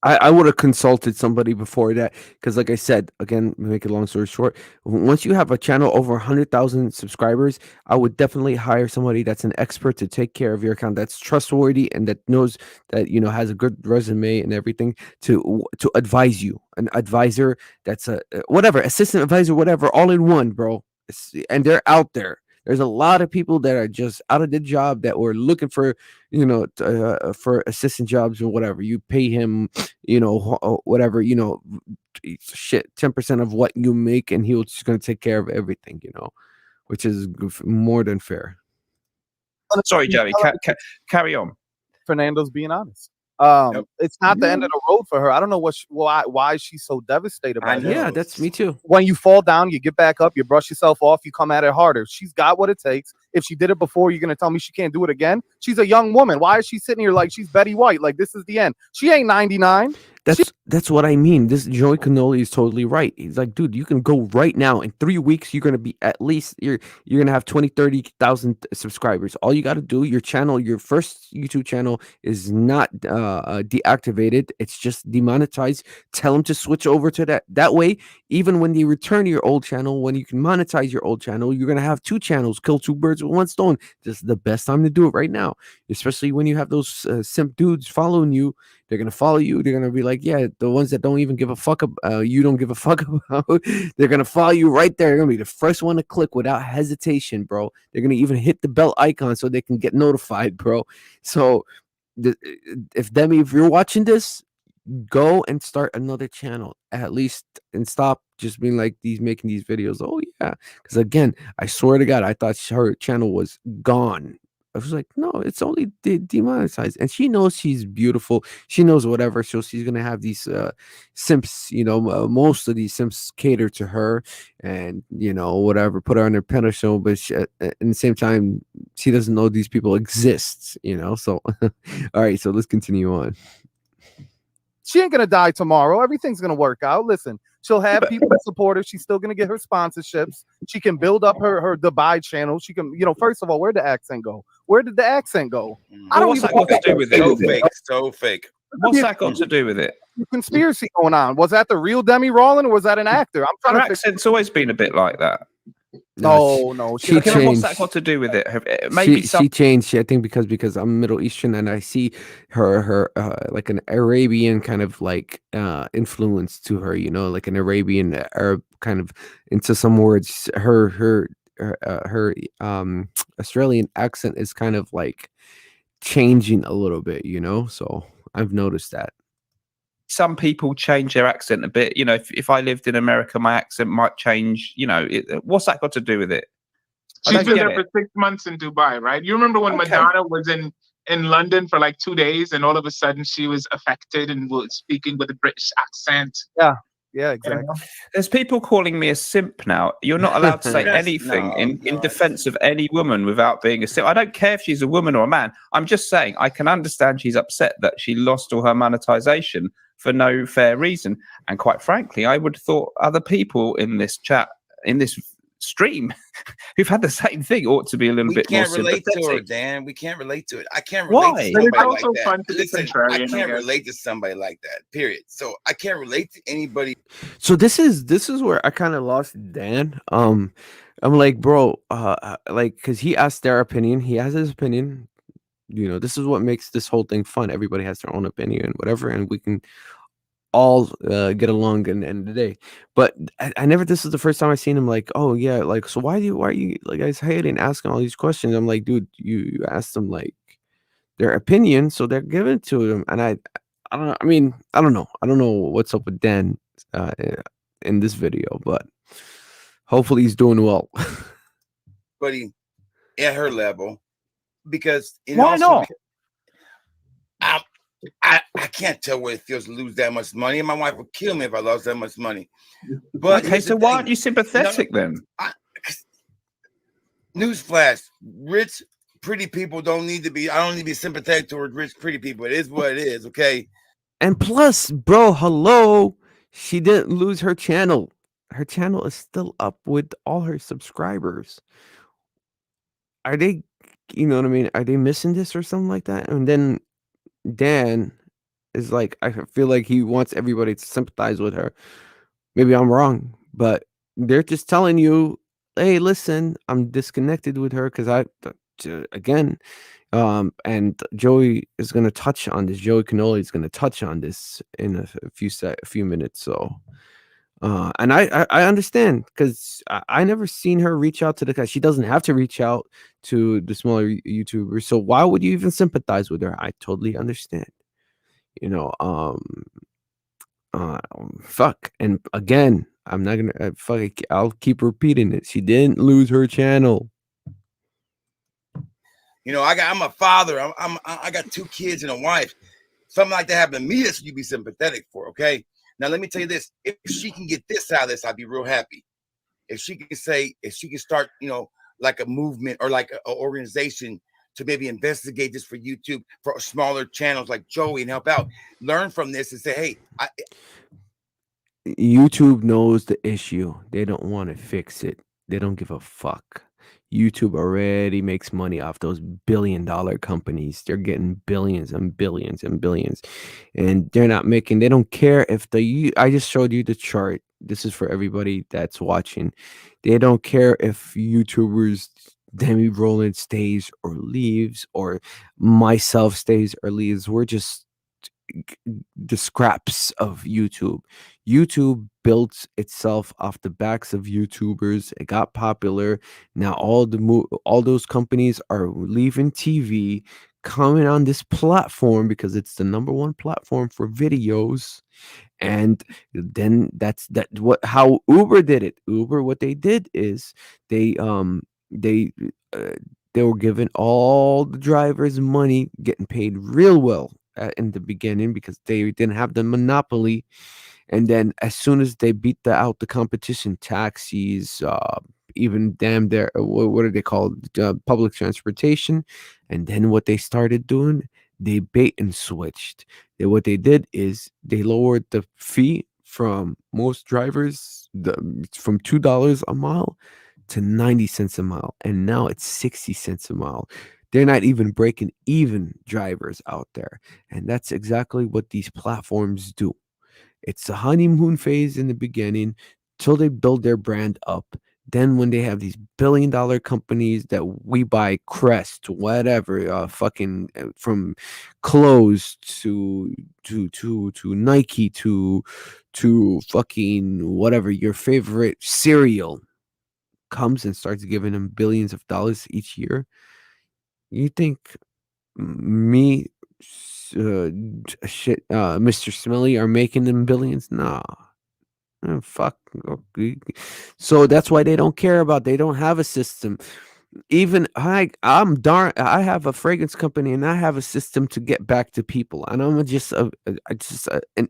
I would have consulted somebody before that because, like I said, again, make a long story short, once you have a channel over 100,000 subscribers, I would definitely hire somebody that's an expert to take care of your account, that's trustworthy and that knows that, you know, has a good resume and everything to advise you. An advisor that's a whatever, assistant advisor, whatever, all in one, bro. And they're out there. There's a lot of people that are just out of the job that were looking for, you know, for assistant jobs or whatever. You pay him, you know, whatever, you know, shit, 10% of what you make, and he's just going to take care of everything, you know, which is more than fair. Sorry, Joey, carry on. Fernando's being honest. It's not the end of the road for her. I don't know why she's so devastated by this. Yeah, that's me too. When you fall down, you get back up, you brush yourself off, you come at it harder. She's got what it takes. If she did it before, you're gonna tell me she can't do it again? She's a young woman. Why is she sitting here like she's Betty White? Like this is the end. She ain't 99. That's what I mean. This Joey Cannoli is totally right. He's like, dude, you can go right now. In 3 weeks, you're gonna be at least you're gonna have 20, 30,000 subscribers. All you gotta do, your channel, your first YouTube channel is not deactivated. It's just demonetized. Tell them to switch over to that. That way, even when you return to your old channel, when you can monetize your old channel, you're gonna have 2 channels. Kill 2 birds with 1 stone. This is the best time to do it right now, especially when you have those simp dudes following you. They're gonna follow you. They're gonna be like, yeah, the ones that don't even give a fuck about you don't give a fuck about. They're gonna follow you right there. They're gonna be the first one to click without hesitation, bro. They're gonna even hit the bell icon so they can get notified, bro. So, if Demi, if you're watching this, go and start another channel at least, and stop just being like making these videos. Oh yeah, because again, I swear to God, I thought her channel was gone. I was like, no, it's only demonetized, and she knows she's beautiful. She knows whatever, so she's gonna have these simps. Most of these simps cater to her, and whatever, put her on their pedestal. But at the same time, she doesn't know these people exist. So all right, so let's continue on. She ain't gonna die tomorrow. Everything's gonna work out. Listen, she'll have people to support her. She's still gonna get her sponsorships. She can build up her Dubai channel. She can, first of all, where'd the accent go? Where did the accent go? I don't What's even that got to do with So it? fake, so fake. What's that got to do with it? conspiracy going on. Was that the real Demi Ralling or was that an actor? I'm Her trying to accent's always been a bit like that. No, she Okay, then what's that changed. got to do with it? Maybe She changed. I think because I'm Middle Eastern and I see her like an Arabian kind of like influence to her. Like an Arabian Arab kind of into some words. Her Australian accent is kind of like changing a little bit. So I've noticed that. some people change their accent a bit. If I lived in America, my accent might change. What's that got to do with it? She's been there for 6 months in Dubai, right? You remember when Madonna was in London for like 2 days, and all of a sudden she was affected and was speaking with a British accent. Yeah, exactly. There's people calling me a simp now. You're not allowed to say anything in defense of any woman without being a simp. I don't care if she's a woman or a man. I'm just saying I can understand she's upset that she lost all her monetization for no fair reason. And quite frankly, I would have thought other people in this chat, in this stream, who've had the same thing ought to be a little bit more sympathetic. We can't relate to her, Dan. We can't relate to it. I can't relate to somebody like that. Listen, I can't relate to somebody like that, period. So I can't relate to anybody. So this is where I kind of lost Dan. I'm like, bro, like, because he asked their opinion. He has his opinion. This is what makes this whole thing fun. Everybody has their own opinion, whatever, and we can all get along in the end of the day. But I never, this is the first time I've seen him like, oh yeah, like, so why are you like guys hating, asking all these questions? I'm like, dude, you asked them like their opinion, so they're giving it to them. And I don't know. I mean, I don't know what's up with Dan in this video, but hopefully he's doing well. Buddy, at her level, because why not? I can't tell what it feels to lose that much money, and my wife would kill me if I lost that much money. But okay, so why aren't you sympathetic then? Newsflash: rich, pretty people don't need to be. I don't need to be sympathetic towards rich, pretty people. It is what it is. Okay. And plus, bro, hello, she didn't lose her channel. Her channel is still up with all her subscribers. Are they, you know what I mean? Are they missing this or something like that? And then Dan is like, I feel like he wants everybody to sympathize with her. Maybe I'm wrong, but they're just telling you, hey, listen, I'm disconnected with her because again, and Joey is going to touch on this. Joey Cannoli is going to touch on this in a few minutes. So, and I understand because I never seen her reach out to the guy. She doesn't have to reach out to the smaller YouTubers. So why would you even sympathize with her? I totally understand. Fuck. And again, I'm not gonna fuck it. I'll keep repeating it. She didn't lose her channel. I'm a father. I got 2 kids and a wife. Something like that happened to me, that's what you'd be sympathetic for. Okay. Now let me tell you this: if she can get this out of this, I'd be real happy. If she can start, like a movement or like an organization to maybe investigate this for YouTube, for smaller channels like Joey, and help out, learn from this and say, hey, YouTube knows the issue. They don't want to fix it. They don't give a fuck. YouTube already makes money off those billion-dollar companies. They're getting billions and billions and billions, and they don't care if I just showed you the chart. This is for everybody that's watching. They don't care if YouTubers Demi Rowland stays or leaves, or myself stays or leaves. We're just the scraps of YouTube. YouTube built itself off the backs of YouTubers. It got popular. Now all those companies are leaving TV, coming on this platform because it's the number one platform for videos. And then how Uber did it. Uber, what they did is they They were giving all the drivers money, getting paid real well in the beginning because they didn't have the monopoly. And then as soon as they beat out the competition, taxis, even damn their what are they called? Public transportation. And then what they started doing, they bait and switched. What they did is they lowered the fee from most drivers from $2 a mile to 90 cents a mile, and now it's 60 cents a mile. They're not even breaking even drivers out there, and that's exactly what these platforms do. It's a honeymoon phase in the beginning till they build their brand up. Then when they have these billion-dollar companies that we buy Crest, whatever, fucking from clothes to Nike to fucking whatever your favorite cereal comes and starts giving them billions of dollars each year. You think me, Mr. Smelly are making them billions? Nah. Fuck. Okay. So that's why they don't care about. They don't have a system. Even I'm darn. I have a fragrance company and I have a system to get back to people. And I'm just an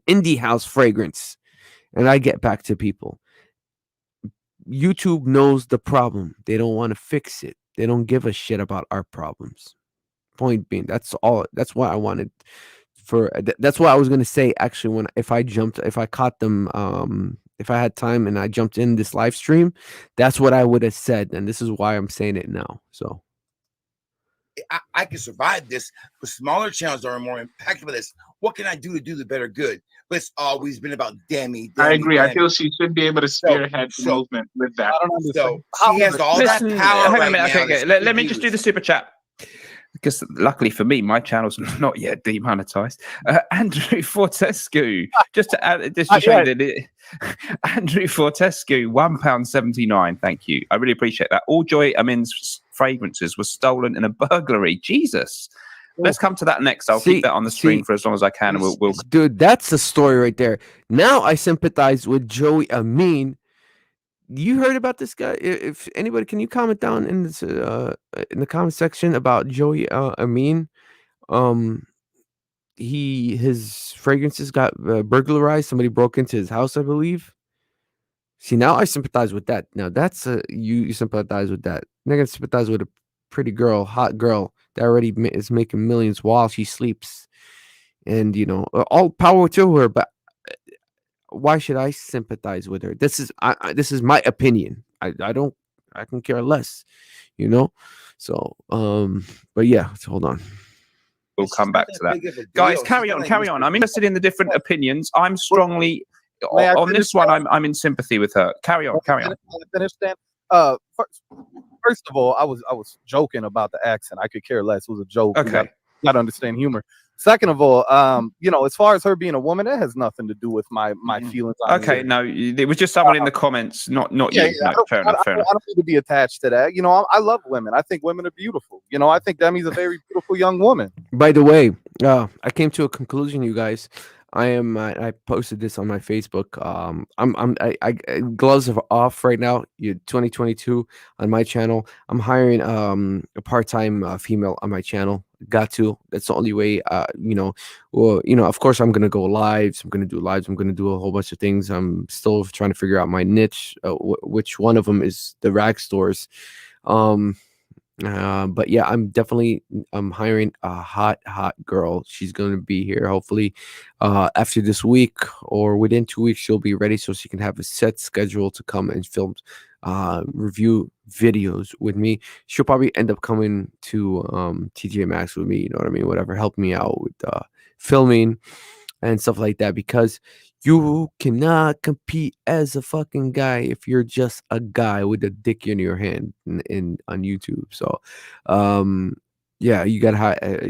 indie house fragrance, and I get back to people. YouTube knows the problem. They don't want to fix it. They don't give a shit about our problems. Point being, that's all. That's why I wanted that's what I was gonna say actually when if I caught them, if I had time and I jumped in this live stream, that's what I would have said, and this is why I'm saying it now. So I can survive this, but smaller channels are more impactful with this. What can I do to do the better good? But it's always been about Demi. I agree. I feel she should be able to spearhead the movement with that. I don't understand. So she has all that power hang on right a minute. now. Okay. Let me just do the super chat. Because luckily for me, my channel's not yet demonetized. Andrew Fortescue, just to show you that Andrew Fortescue, £1.79. Thank you. I really appreciate that. All Joy Amin's fragrances were stolen in a burglary. Jesus. Let's come to that next. I'll keep that on the screen for as long as I can. And we'll... Dude, that's the story right there. Now I sympathize with Joey Amin. You heard about this guy? If anybody, can you comment down in this in the comment section about Joey Amin? His fragrances got burglarized. Somebody broke into his house, I believe. See, now I sympathize with that. Now that's you sympathize with that. I'm not gonna sympathize with a pretty girl, hot girl that already is making millions while she sleeps, and all power to her. But why should I sympathize with her? This is my opinion. I can care less, So but yeah, hold on. We'll come back to that. Guys, carry on. I'm interested in the different opinions. I'm strongly on this one. I'm in sympathy with her. Carry on. Finish then. First of all, I was joking about the accent. I could care less. It was a joke. Okay. You got to understand humor. Second of all, as far as her being a woman, that has nothing to do with my feelings. Okay, no, it was just someone in the comments, not you. Yeah, no, fair enough. I don't need to be attached to that. I love women. I think women are beautiful. I think Demi's a very beautiful young woman. By the way, I came to a conclusion, you guys. I posted this on my Facebook. I gloves are off right now. 2022 on my channel. I'm hiring a part-time female on my channel. Got to. That's the only way. Of course I'm gonna go lives. I'm gonna do lives. I'm gonna do a whole bunch of things. I'm still trying to figure out my niche. Which one of them is the rag stores. But yeah, I'm hiring a hot girl. She's going to be here hopefully after this week or within 2 weeks. She'll be ready so she can have a set schedule to come and film review videos with me. She'll probably end up coming to TJ Maxx with me, you know what I mean, whatever, help me out with filming and stuff like that, because you cannot compete as a fucking guy if you're just a guy with a dick in your hand on YouTube. So, yeah, you gotta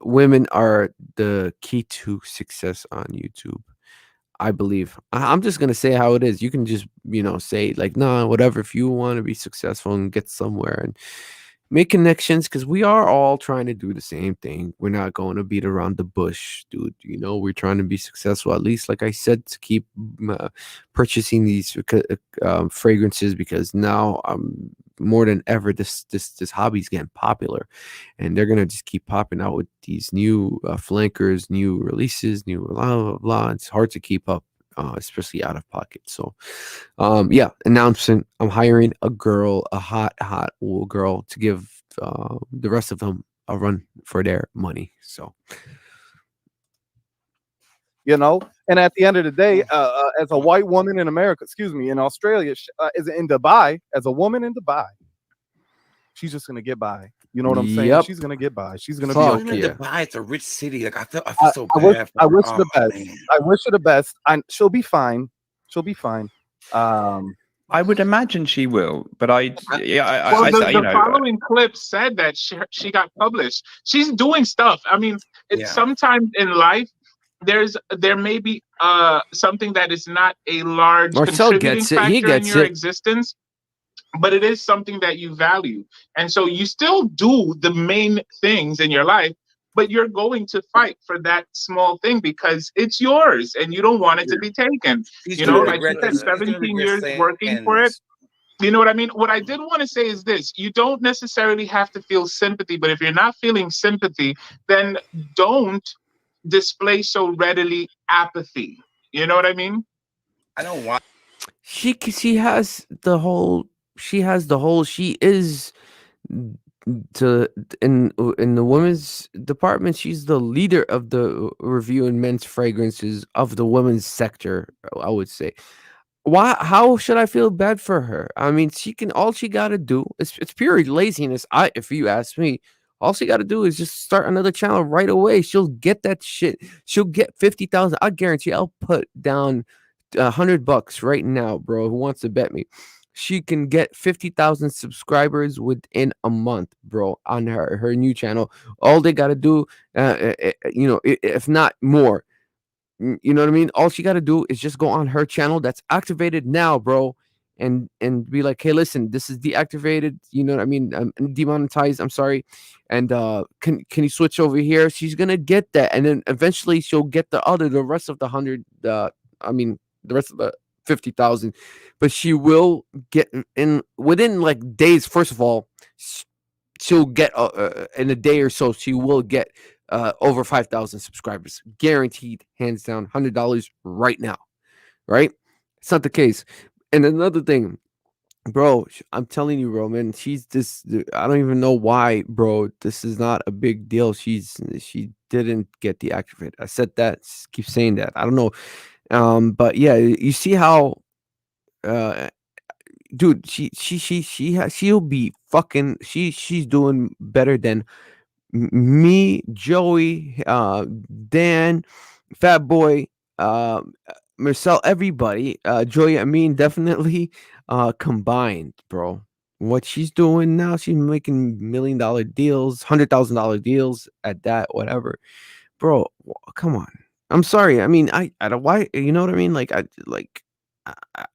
women are the key to success on YouTube, I believe. I'm just gonna say how it is. You can just say like, nah, whatever. If you want to be successful and get somewhere and make connections, because we are all trying to do the same thing. We're not going to beat around the bush, dude. We're trying to be successful, at least, like I said, to keep purchasing these fragrances, because now more than ever, this hobby's getting popular, and they're gonna just keep popping out with these new flankers, new releases, new blah blah blah. It's hard to keep up, especially out of pocket. So, yeah, announcement: I'm hiring a girl, a hot girl, to give the rest of them a run for their money. So, you know. And at the end of the day, as a white woman in America, excuse me, in Australia, is in Dubai, as a woman in Dubai, she's just gonna get by. You know what I'm saying? Yep. She's gonna get by. She's gonna Fuck be Even okay. yeah. Dubai, it's a rich city. Like I feel so I bad. I wish her the Oh, best. man. I wish her the best. She'll be fine. She'll be fine. I would imagine she will, but Well, the know, following clip said that she got published. She's doing stuff. I mean, Yeah. sometimes in life, there may be something that is not a large Marcel contributing gets it. He factor in gets your it. existence, but it is something that you value, and so you still do the main things in your life, but you're going to fight for that small thing because it's yours and you don't want it to be taken. He's You know, gonna like you regret said, this. He's gonna 17 regret years saying working for it. this. You know what I mean? What I did want to say is this: you don't necessarily have to feel sympathy, but if you're not feeling sympathy, then don't display so readily apathy. You know what I mean? I don't want. She has the whole. She is to in the women's department. She's the leader of the review in men's fragrances of the women's sector, I would say. Why? How should I feel bad for her? I mean, all she got to do is, it's pure laziness. If you ask me, all she got to do is just start another channel right away. She'll get that shit. She'll get 50,000. I guarantee. I'll put down $100 right now, bro. Who wants to bet me? She can get 50,000 subscribers within a month, bro, on her new channel. All they got to do, if not more. You know what I mean? All she got to do is just go on her channel that's activated now, bro, and be like, hey, listen, this is deactivated. You know what I mean? Demonetized. I'm sorry. And can you switch over here? She's gonna get that, and then eventually she'll get the rest of the 100. The rest of the 50,000, but she will get in within like days. First of all, she'll get in a day or so. She will get over 5,000 subscribers, guaranteed, hands down, $100 right now. Right? It's not the case. And another thing, bro, I'm telling you, bro, man, she's this. I don't even know why, bro. This is not a big deal. She didn't get deactivated. I said that. Keep saying that. I don't know. But yeah, you see how, dude, she'll be fucking. She's doing better than me, Joey, Dan, Fat Boy, Marcel, everybody, Joy, I mean, definitely, combined, bro. What she's doing now, she's making $1 million deals, $100,000 deals at that, whatever, bro. Come on. I'm sorry. I mean, I don't, why, you know what I mean? Like,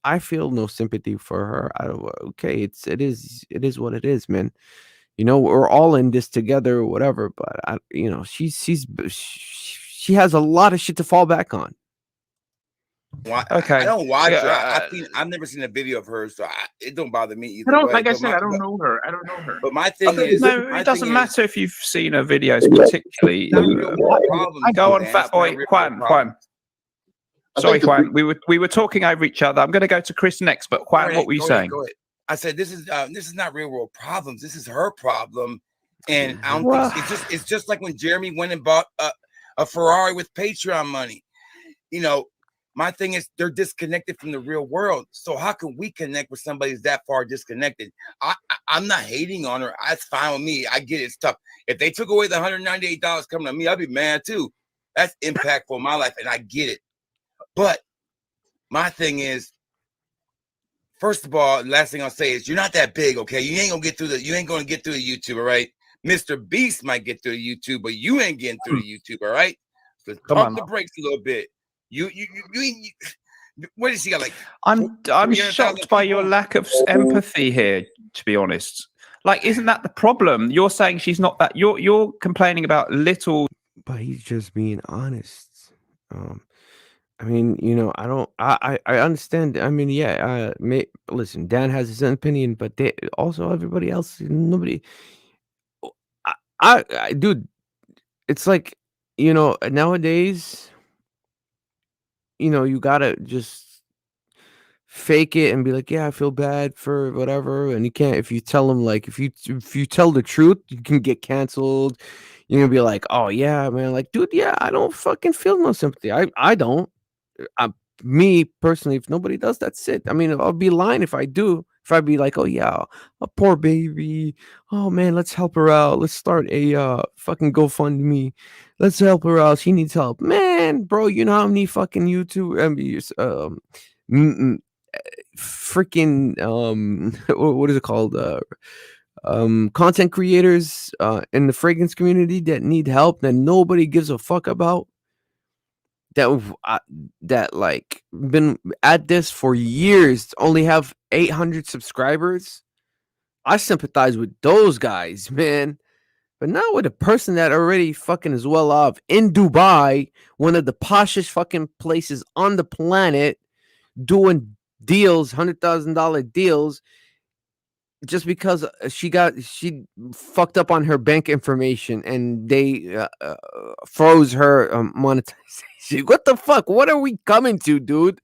I feel no sympathy for her. Okay, it is what it is, man. You know, we're all in this together, or whatever. But she has a lot of shit to fall back on. Okay. I don't watch Yeah, her. I've never seen a video of hers, so it don't bother me either. Like I said, I don't know her. But my thing is, no, it doesn't matter if you've seen her videos particularly. Go on, Fat Boy. Juan. Sorry, Juan. We were talking over each other. I'm going to go to Chris next, but Juan, what were you saying? Go ahead. I said this is not real world problems. This is her problem, and I don't think it's just like when Jeremy went and bought a Ferrari with Patreon money. You know, my thing is they're disconnected from the real world. So how can we connect with somebody who's that far disconnected? I'm not hating on her. That's fine with me. I get it. It's tough. If they took away the $198 coming to me, I'd be mad too. That's impactful in my life, and I get it. But my thing is, first of all, last thing I'll say is you're not that big, okay? You ain't gonna get through the YouTube, all right? Mr. Beast might get through the YouTube, but you ain't getting through the YouTube, all right? So pump the brakes a little bit. You what does he got? Like, I'm shocked by your lack of empathy here, to be honest. Like, isn't that the problem? You're saying she's not that. You're complaining about little. But he's just being honest. I mean, you know, I understand. I mean, yeah, listen, Dan has his own opinion, but they also everybody else, nobody. Dude, it's like, you know, nowadays, you know, you gotta just fake it and be like, yeah, I feel bad for whatever, and you can't. If you tell them, like, if you tell the truth, you can get canceled. You're gonna be like, oh yeah, man, like, dude, yeah, I don't fucking feel no sympathy. I don't. I, Me personally, if nobody does, that's it. I mean, I'll be lying if I do. If I'd be like, oh yeah, a poor baby. Oh man, let's help her out. Let's start a fucking GoFundMe. Let's help her out. She needs help, man, bro. You know how many fucking YouTube, mm, freaking what is it called? Content creators in the fragrance community that need help that nobody gives a fuck about, that like been at this for years, only have 800 subscribers. I sympathize with those guys, man. But not with a person that already fucking is well off in Dubai, one of the poshest fucking places on the planet, doing deals, $100,000 deals, just because she fucked up on her bank information and they froze her monetization. What the fuck? What are we coming to, dude?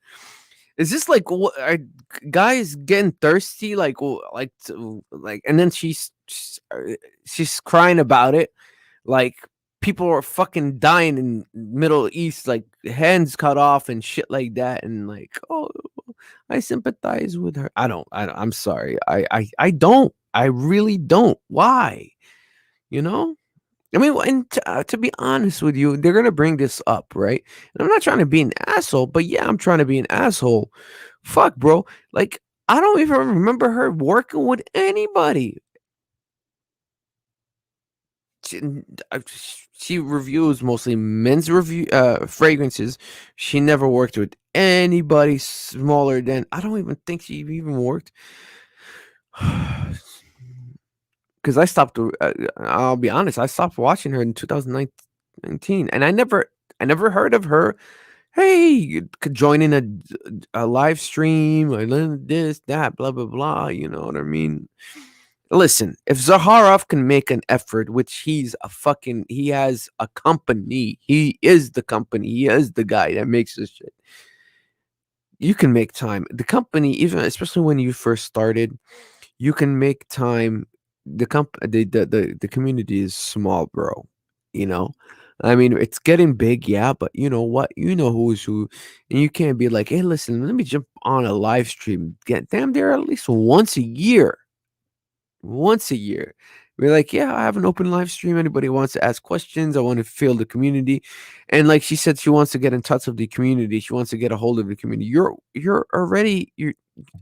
Is this like, what are guys getting thirsty? Like, and then she's crying about it. Like, people are fucking dying in Middle East, like hands cut off and shit like that. And like, oh, I sympathize with her. I'm sorry. I don't. I really don't. Why? You know? I mean, and to be honest with you, they're gonna bring this up, right? And I'm not trying to be an asshole, but yeah, I'm trying to be an asshole. Fuck, bro. Like, I don't even remember her working with anybody. She, she reviews mostly men's fragrances. She never worked with anybody smaller than, I don't even think she even worked. Because I stopped. I'll be honest. I stopped watching her in 2019, and I never heard of her. Hey, you could join in a live stream. I learned this, that, blah blah blah. You know what I mean? Listen, if Zaharov can make an effort, which he has a company. He is the company. He is the guy that makes this shit. You can make time. The company, even especially when you first started, you can make time. The community is small, bro. You know, I mean, it's getting big, yeah, but you know what? You know who's who, and you can't be like, hey, listen, let me jump on a live stream. Get damn there at least once a year. Once a year. We're like, yeah, I have an open live stream. Anybody wants to ask questions? I want to feel the community. And like she said, she wants to get in touch with the community. She wants to get a hold of the community. You're already,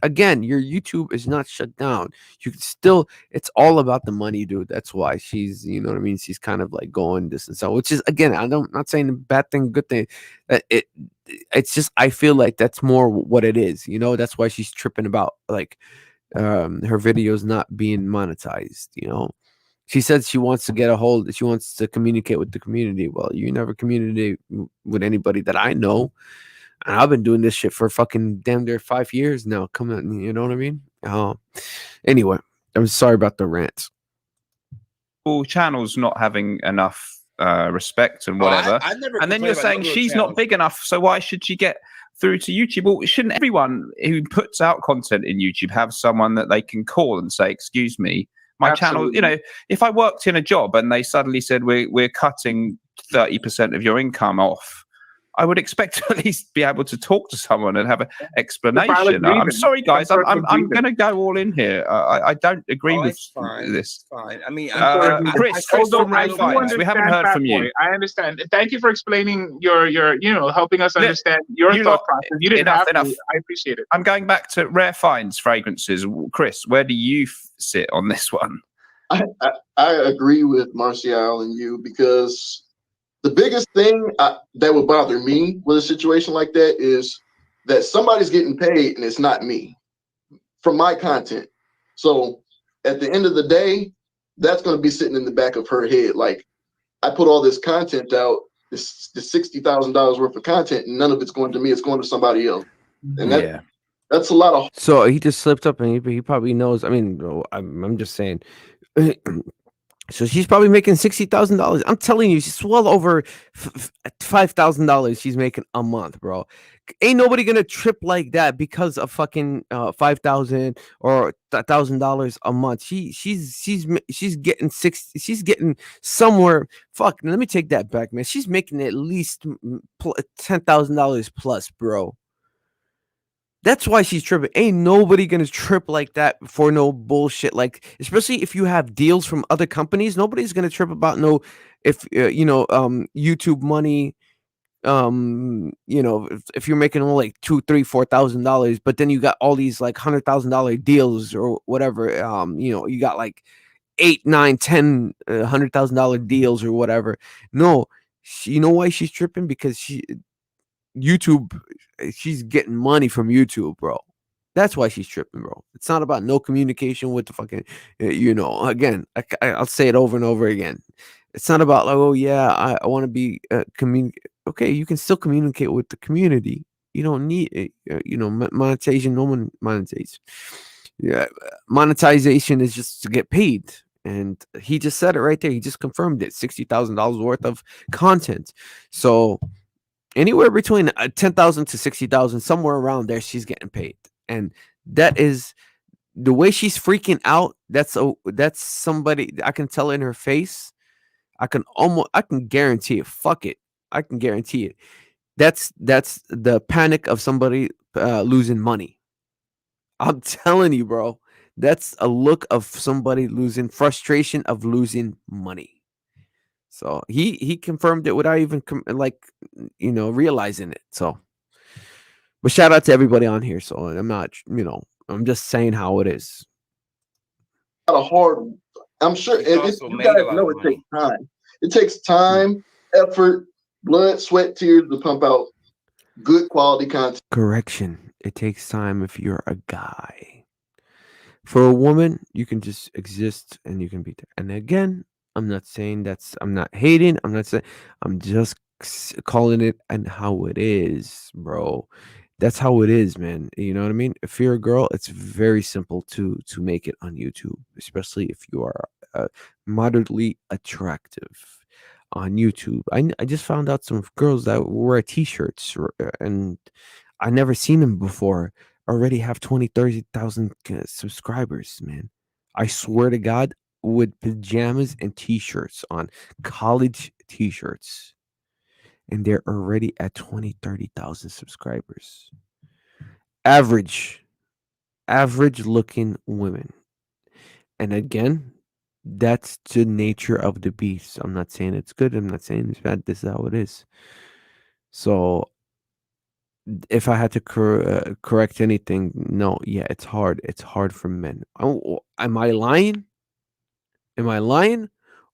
again, your YouTube is not shut down. You can still, it's all about the money, dude. That's why she's, you know what I mean? She's kind of like going this and so, which is, again, not saying a bad thing, good thing. It's just, I feel like that's more what it is. You know, that's why she's tripping about like her videos not being monetized. You know, she said she wants to communicate with the community. Well, you never communicate with anybody that I know, and I've been doing this shit for fucking damn near 5 years now. Come on, you know what I mean? Anyway, I'm sorry about the rants. All channels not having enough respect and whatever, and then you're saying she's not big enough, so why should she get through to YouTube? Well, shouldn't everyone who puts out content in YouTube have someone that they can call and say, excuse me, my channel, you know, if I worked in a job and they suddenly said we're cutting 30% of your income off, I would expect to at least be able to talk to someone and have an explanation. I'm sorry, guys. I'm going to go all in here. I don't agree with this. Fine. I mean, Chris from Ray Finds, we haven't heard from you. I understand. Thank you for explaining your helping us understand your thought process. You didn't have to. I appreciate it. I'm going back to Rare Finds fragrances. Chris, where do you sit on this one? I agree with Martial and you, because the biggest thing that would bother me with a situation like that is that somebody's getting paid and it's not me from my content. So at the end of the day, that's going to be sitting in the back of her head. Like, I put all this content out this $60,000 worth of content, and none of it's going to me. It's going to somebody else, and that's a lot of. So he just slipped up, and he probably knows. I mean, I'm just saying. So she's probably making $60,000. I'm telling you, she's well over $5,000 she's making a month, bro. Ain't nobody gonna trip like that because of fucking $5,000 or $1,000 a month. She's getting she's getting somewhere. Fuck, let me take that back, man. She's making at least $10,000 plus, bro. That's why she's tripping. Ain't nobody gonna trip like that for no bullshit. Like, especially if you have deals from other companies, nobody's gonna trip about no, if YouTube money. If you're making only like $2,000, $3,000, $4,000, but then you got all these like $100,000 deals or whatever. You got like 8, 9, 10, $100,000 deals or whatever. No, you know why she's tripping? Because YouTube, she's getting money from YouTube, bro. That's why she's tripping, bro. It's not about no communication with the fucking, again, I'll say it over and over again. It's not about like, oh yeah, I want to be okay, you can still communicate with the community. You don't need monetization. No one monetization. Yeah, monetization is just to get paid. And he just said it right there. He just confirmed it. $60,000 worth of content. So anywhere between 10,000 to 60,000, somewhere around there, she's getting paid. And that is the way she's freaking out. That's somebody I can tell in her face. I can guarantee it. Fuck it. I can guarantee it. That's the panic of somebody losing money. I'm telling you, bro. That's a look of somebody losing frustration of losing money. So he confirmed it without even realizing it. So, but shout out to everybody on here. So I'm not, I'm just saying how it is. A hard. I'm sure you guys know it takes time. It takes time, effort, blood, sweat, tears to pump out good quality content. Correction. It takes time if you're a guy. For a woman, you can just exist and you can be there. And again, I'm not saying I'm not hating. I'm not saying, I'm just calling it and how it is, bro. That's how it is, man. You know what I mean? If you're a girl, it's very simple to make it on YouTube, especially if you are moderately attractive on YouTube. I just found out some girls that wear t-shirts and I never seen them before already have 20,000-30,000 subscribers, man. I swear to God, with pajamas and t-shirts on, college t-shirts, and they're already at 20,000-30,000 subscribers. Average looking women. And again, that's the nature of the beast. I'm not saying it's good. I'm not saying it's bad. This is how it is. So if I had to correct anything, no, yeah, it's hard. It's hard for men. Oh, am I lying? Am I lying?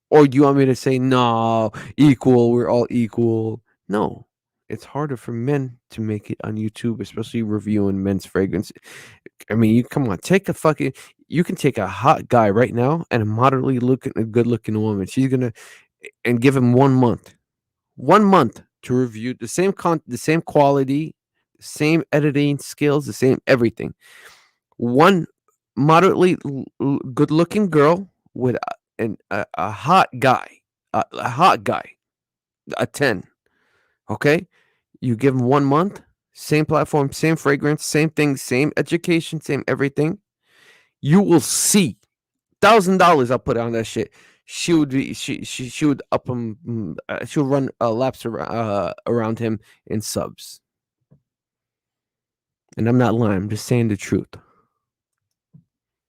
Or do you want me to say, no, equal, we're all equal? No, it's harder for men to make it on YouTube, especially reviewing men's fragrance. I mean, you come on, you can take a hot guy right now and a good looking woman. She's gonna, and give him 1 month to review the same the same quality, the same editing skills, the same everything. One moderately good looking girl with a hot guy, a 10. Okay, you give him 1 month, same platform, same fragrance, same thing, same education, same everything. You will see $1,000. I'll put on that shit. She would up him. She'll run laps around him in subs. And I'm not lying. I'm just saying the truth.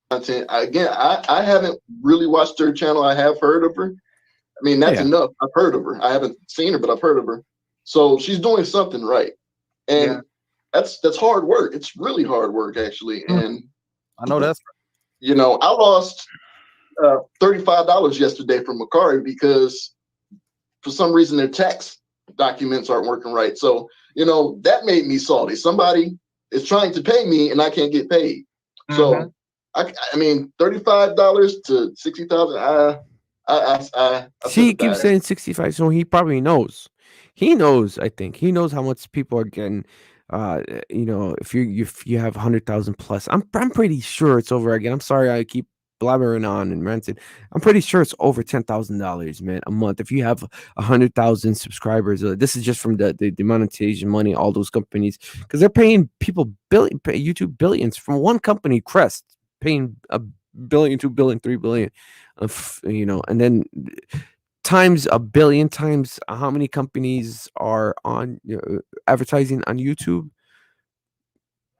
Content. Again, I haven't really watched her channel. I have heard of her. I mean, that's enough. I've heard of her. I haven't seen her, but I've heard of her. So she's doing something right. And that's hard work. It's really hard work, actually. And I know that's I lost $35 yesterday from Macari because for some reason their tax documents aren't working right. So, that made me salty. Somebody is trying to pay me and I can't get paid. Mm-hmm. So I mean, $35 to 60,000. She keeps saying 65, so he probably knows. He knows. I think he knows how much people are getting. If you have 100,000 plus, I'm pretty sure it's over again. I'm sorry, I keep blabbering on and ranting. I'm pretty sure it's over $10,000, man, a month. If you have 100,000 subscribers, this is just from the monetization money, all those companies, because they're paying people YouTube billions from one company, Crest, paying a billion, 2 billion, 3 billion, and then times a billion times how many companies are on advertising on YouTube?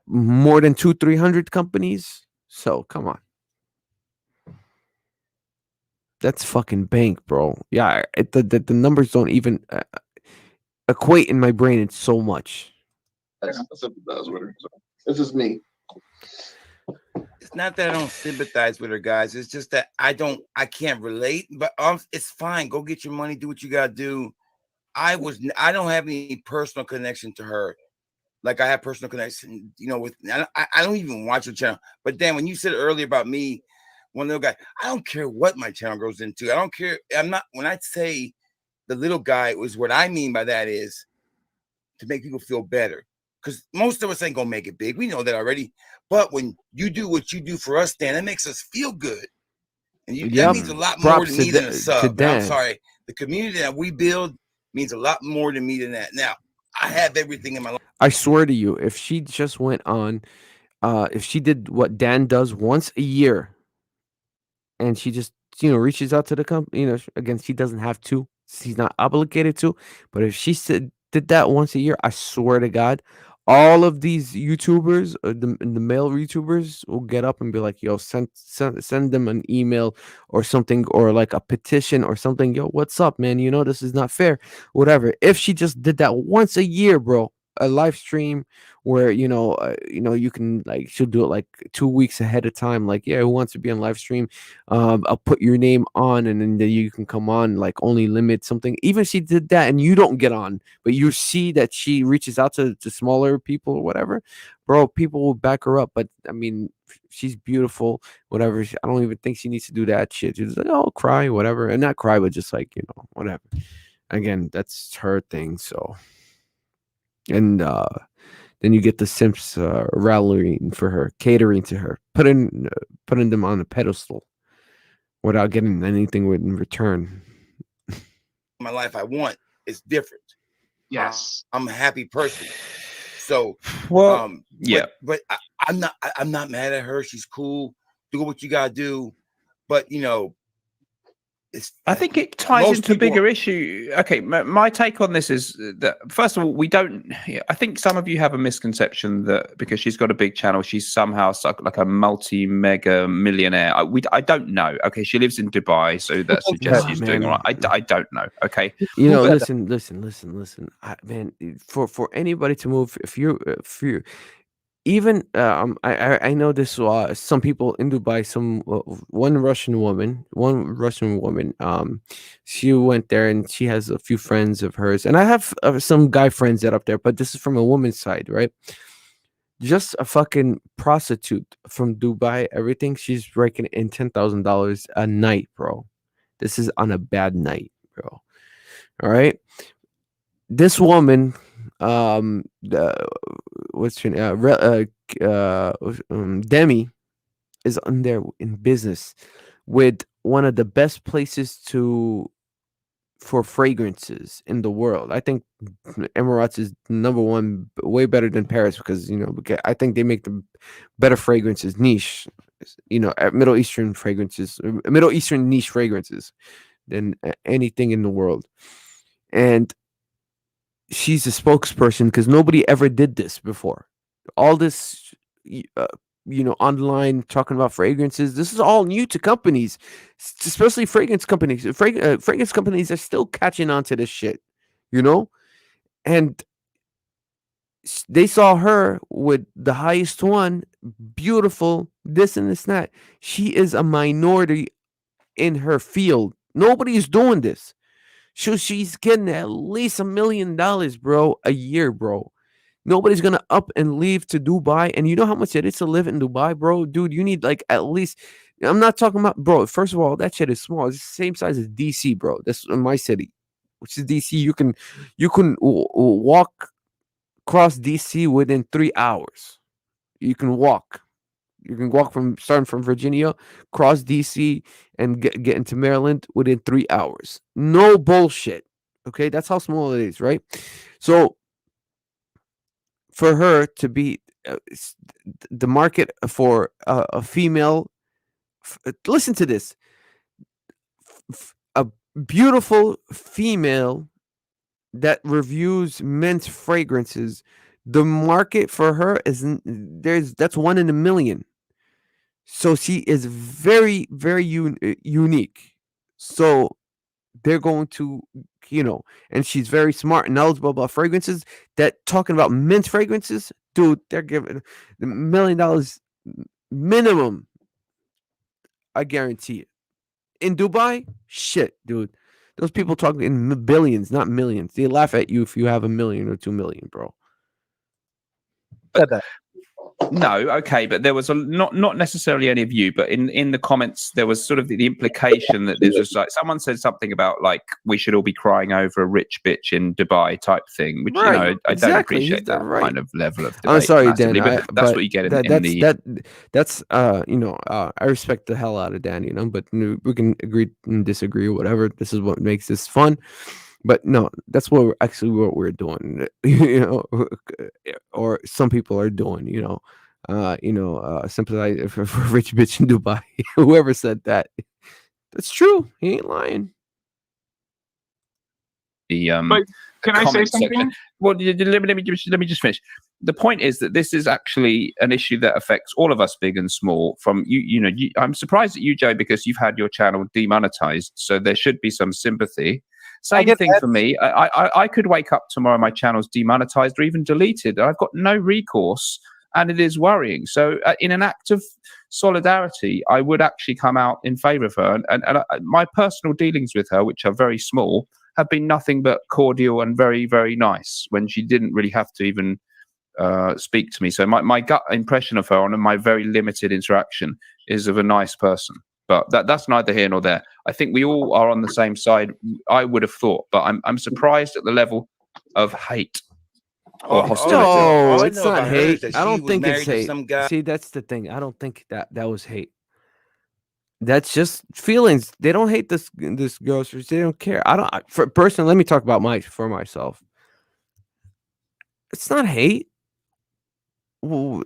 More than 300 companies. So come on, that's fucking bank, bro. Yeah, the numbers don't even equate in my brain. It's so much. I sympathize with her. So this is me. It's not that I don't sympathize with her, guys. It's just that I can't relate. But it's fine. Go get your money. Do what you gotta do. I don't have any personal connection to her. Like I have personal connection, with I don't even watch her channel. But then when you said earlier about me, one little guy, I don't care what my channel goes into. I don't care. When I say the little guy, was what I mean by that is to make people feel better. Because most of us ain't gonna make it big. We know that already. But when you do what you do for us, Dan, that makes us feel good. And that means a lot more to me than a sub. I'm sorry. The community that we build means a lot more to me than that. Now, I have everything in my life. I swear to you, if she just went on, if she did what Dan does once a year, and she just reaches out to the company, again, she doesn't have to, she's not obligated to, but if she did that once a year, I swear to God, all of these YouTubers, the male YouTubers, will get up and be like, "Yo, send them an email or something, or like a petition or something. Yo, what's up, man? This is not fair. Whatever." If she just did that once a year, bro, a live stream where you can, like, she'll do it like 2 weeks ahead of time. Like, yeah, who wants to be on live stream? I'll put your name on, and then you can come on. Like, only limit something. Even if she did that and you don't get on, but you see that she reaches out to smaller people or whatever, bro, people will back her up. But I mean, she's beautiful. Whatever. I don't even think she needs to do that shit. She's like, oh, cry, whatever, and not cry, but just like whatever. Again, that's her thing. So. And then you get the simps rallying for her, catering to her, putting them on a pedestal without getting anything in return. My life I want is different. Yes, I'm a happy person. So, yeah, but I'm not mad at her. She's cool. Do what you gotta do. But I think it ties into a bigger issue. Okay, my take on this is that, first of all, we don't. I think some of you have a misconception that because she's got a big channel, she's somehow like a mega millionaire. I don't know. Okay, she lives in Dubai, so that suggests she's doing all right. I don't know. Okay, listen. Man, for anybody to move, if you even I know this. Some people in Dubai, one Russian woman, she went there and she has a few friends of hers, and I have some guy friends that up there, but this is from a woman's side, right? Just a fucking prostitute from Dubai, everything, she's raking in $10,000 a night, bro. This is on a bad night, bro. All right, this woman, what's her name? Demi is on there in business with one of the best places for fragrances in the world. I think Emirates is number one, way better than Paris, because I think they make the better fragrances, niche, Middle Eastern fragrances, Middle Eastern niche fragrances than anything in the world. And she's a spokesperson because nobody ever did this before. All this, online talking about fragrances, this is all new to companies, especially fragrance companies. Fragrance companies are still catching on to this shit, and they saw her with the highest one, beautiful, this and this and that. She is a minority in her field. Nobody's doing this. So she's getting at least $1 million, bro, a year, bro. Nobody's gonna up and leave to Dubai. And you know how much it is to live in Dubai, bro? Dude, you need like at least, I'm not talking about, bro, first of all, that shit is small. It's the same size as DC, bro. That's in my city. which is DC. You can walk across DC within 3 hours. You can walk. You can walk from starting from Virginia, cross DC, and get into Maryland within 3 hours. No bullshit. Okay, that's how small it is, right? So for her to be the market for a female, listen to this, a beautiful female that reviews men's fragrances, the market for her is that's 1 in a million. So she is very, very unique. So they're going to, and she's very smart and knowledgeable about fragrances. That talking about men's fragrances, dude, they're giving $1 million minimum. I guarantee it. In Dubai, shit, dude. Those people talking in billions, not millions. They laugh at you if you have $1 million or 2 million, bro. Said that. No, okay, but there was not necessarily any of you, but in the comments there was sort of the implication that there's just like someone said something about like we should all be crying over a rich bitch in Dubai type thing, which Right, I don't exactly. appreciate that Right. kind of level of debate. I'm sorry, massively, Dan. but that's what you get That's I respect the hell out of Dan, but we can agree and disagree or whatever. This is what makes this fun. But no, that's what we're doing, or some people are doing, sympathize for rich bitch in Dubai. Whoever said that, that's true. He ain't lying. But can I say something? Section. Well, let me just finish. The point is that this is actually an issue that affects all of us, big and small. From I'm surprised at you, Joe, because you've had your channel demonetized, so there should be some sympathy. Same thing for me. I could wake up tomorrow, my channel's demonetized or even deleted. I've got no recourse, and it is worrying. So, in an act of solidarity, I would actually come out in favor of her. And my personal dealings with her, which are very small, have been nothing but cordial and very, very nice when she didn't really have to even speak to me. So my gut impression of her on my very limited interaction is of a nice person. But that's neither here nor there. I think we all are on the same side, I would have thought. But I'm surprised at the level of hate or hostility. No, it's not hate. I don't think it's hate. See, that's the thing. I don't think that was hate. That's just feelings. They don't hate this girl. They don't care. Personally, let me talk about myself. It's not hate. Well,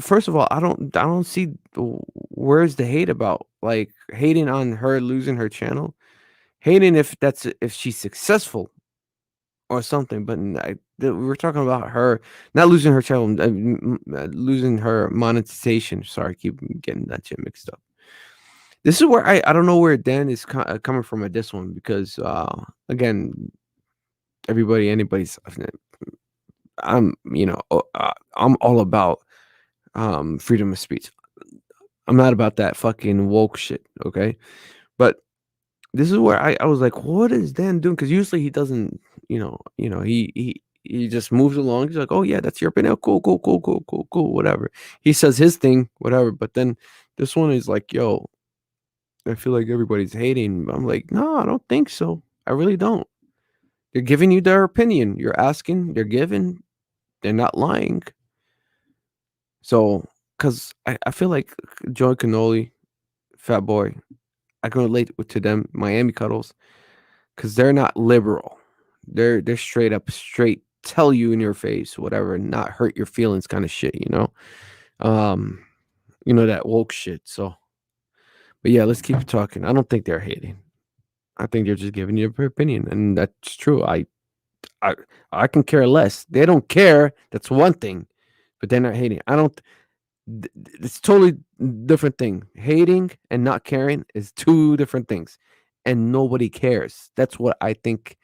first of all, I don't see where's the hate about, like hating on her losing her channel, hating if she's successful or something. But we're talking about her not losing her channel, losing her monetization. Sorry, I keep getting that shit mixed up. This is where I don't know where Dan is coming from at this one, because again, anybody's. I'm all about freedom of speech. I'm not about that fucking woke shit, okay? But this is where I was like, what is Dan doing? Because usually he doesn't, he just moves along. He's like, oh yeah, that's your opinion. Cool, whatever. He says his thing, whatever. But then this one is like, yo, I feel like everybody's hating. I'm like, no, I don't think so. I really don't. They're giving you their opinion. You're asking, they're giving. They're not lying. So, because I feel like Joey Cannoli, Fat Boy, I can relate to them, Miami Cuddles, because they're not liberal. They're straight tell you in your face, whatever, and not hurt your feelings kind of shit, that woke shit. So, but yeah, let's keep talking. I don't think they're hating. I think they're just giving you their opinion, and that's true. I can care less. They don't care. That's one thing, but they're not hating. It's totally different thing. Hating and not caring is two different things, and nobody cares. That's what I think.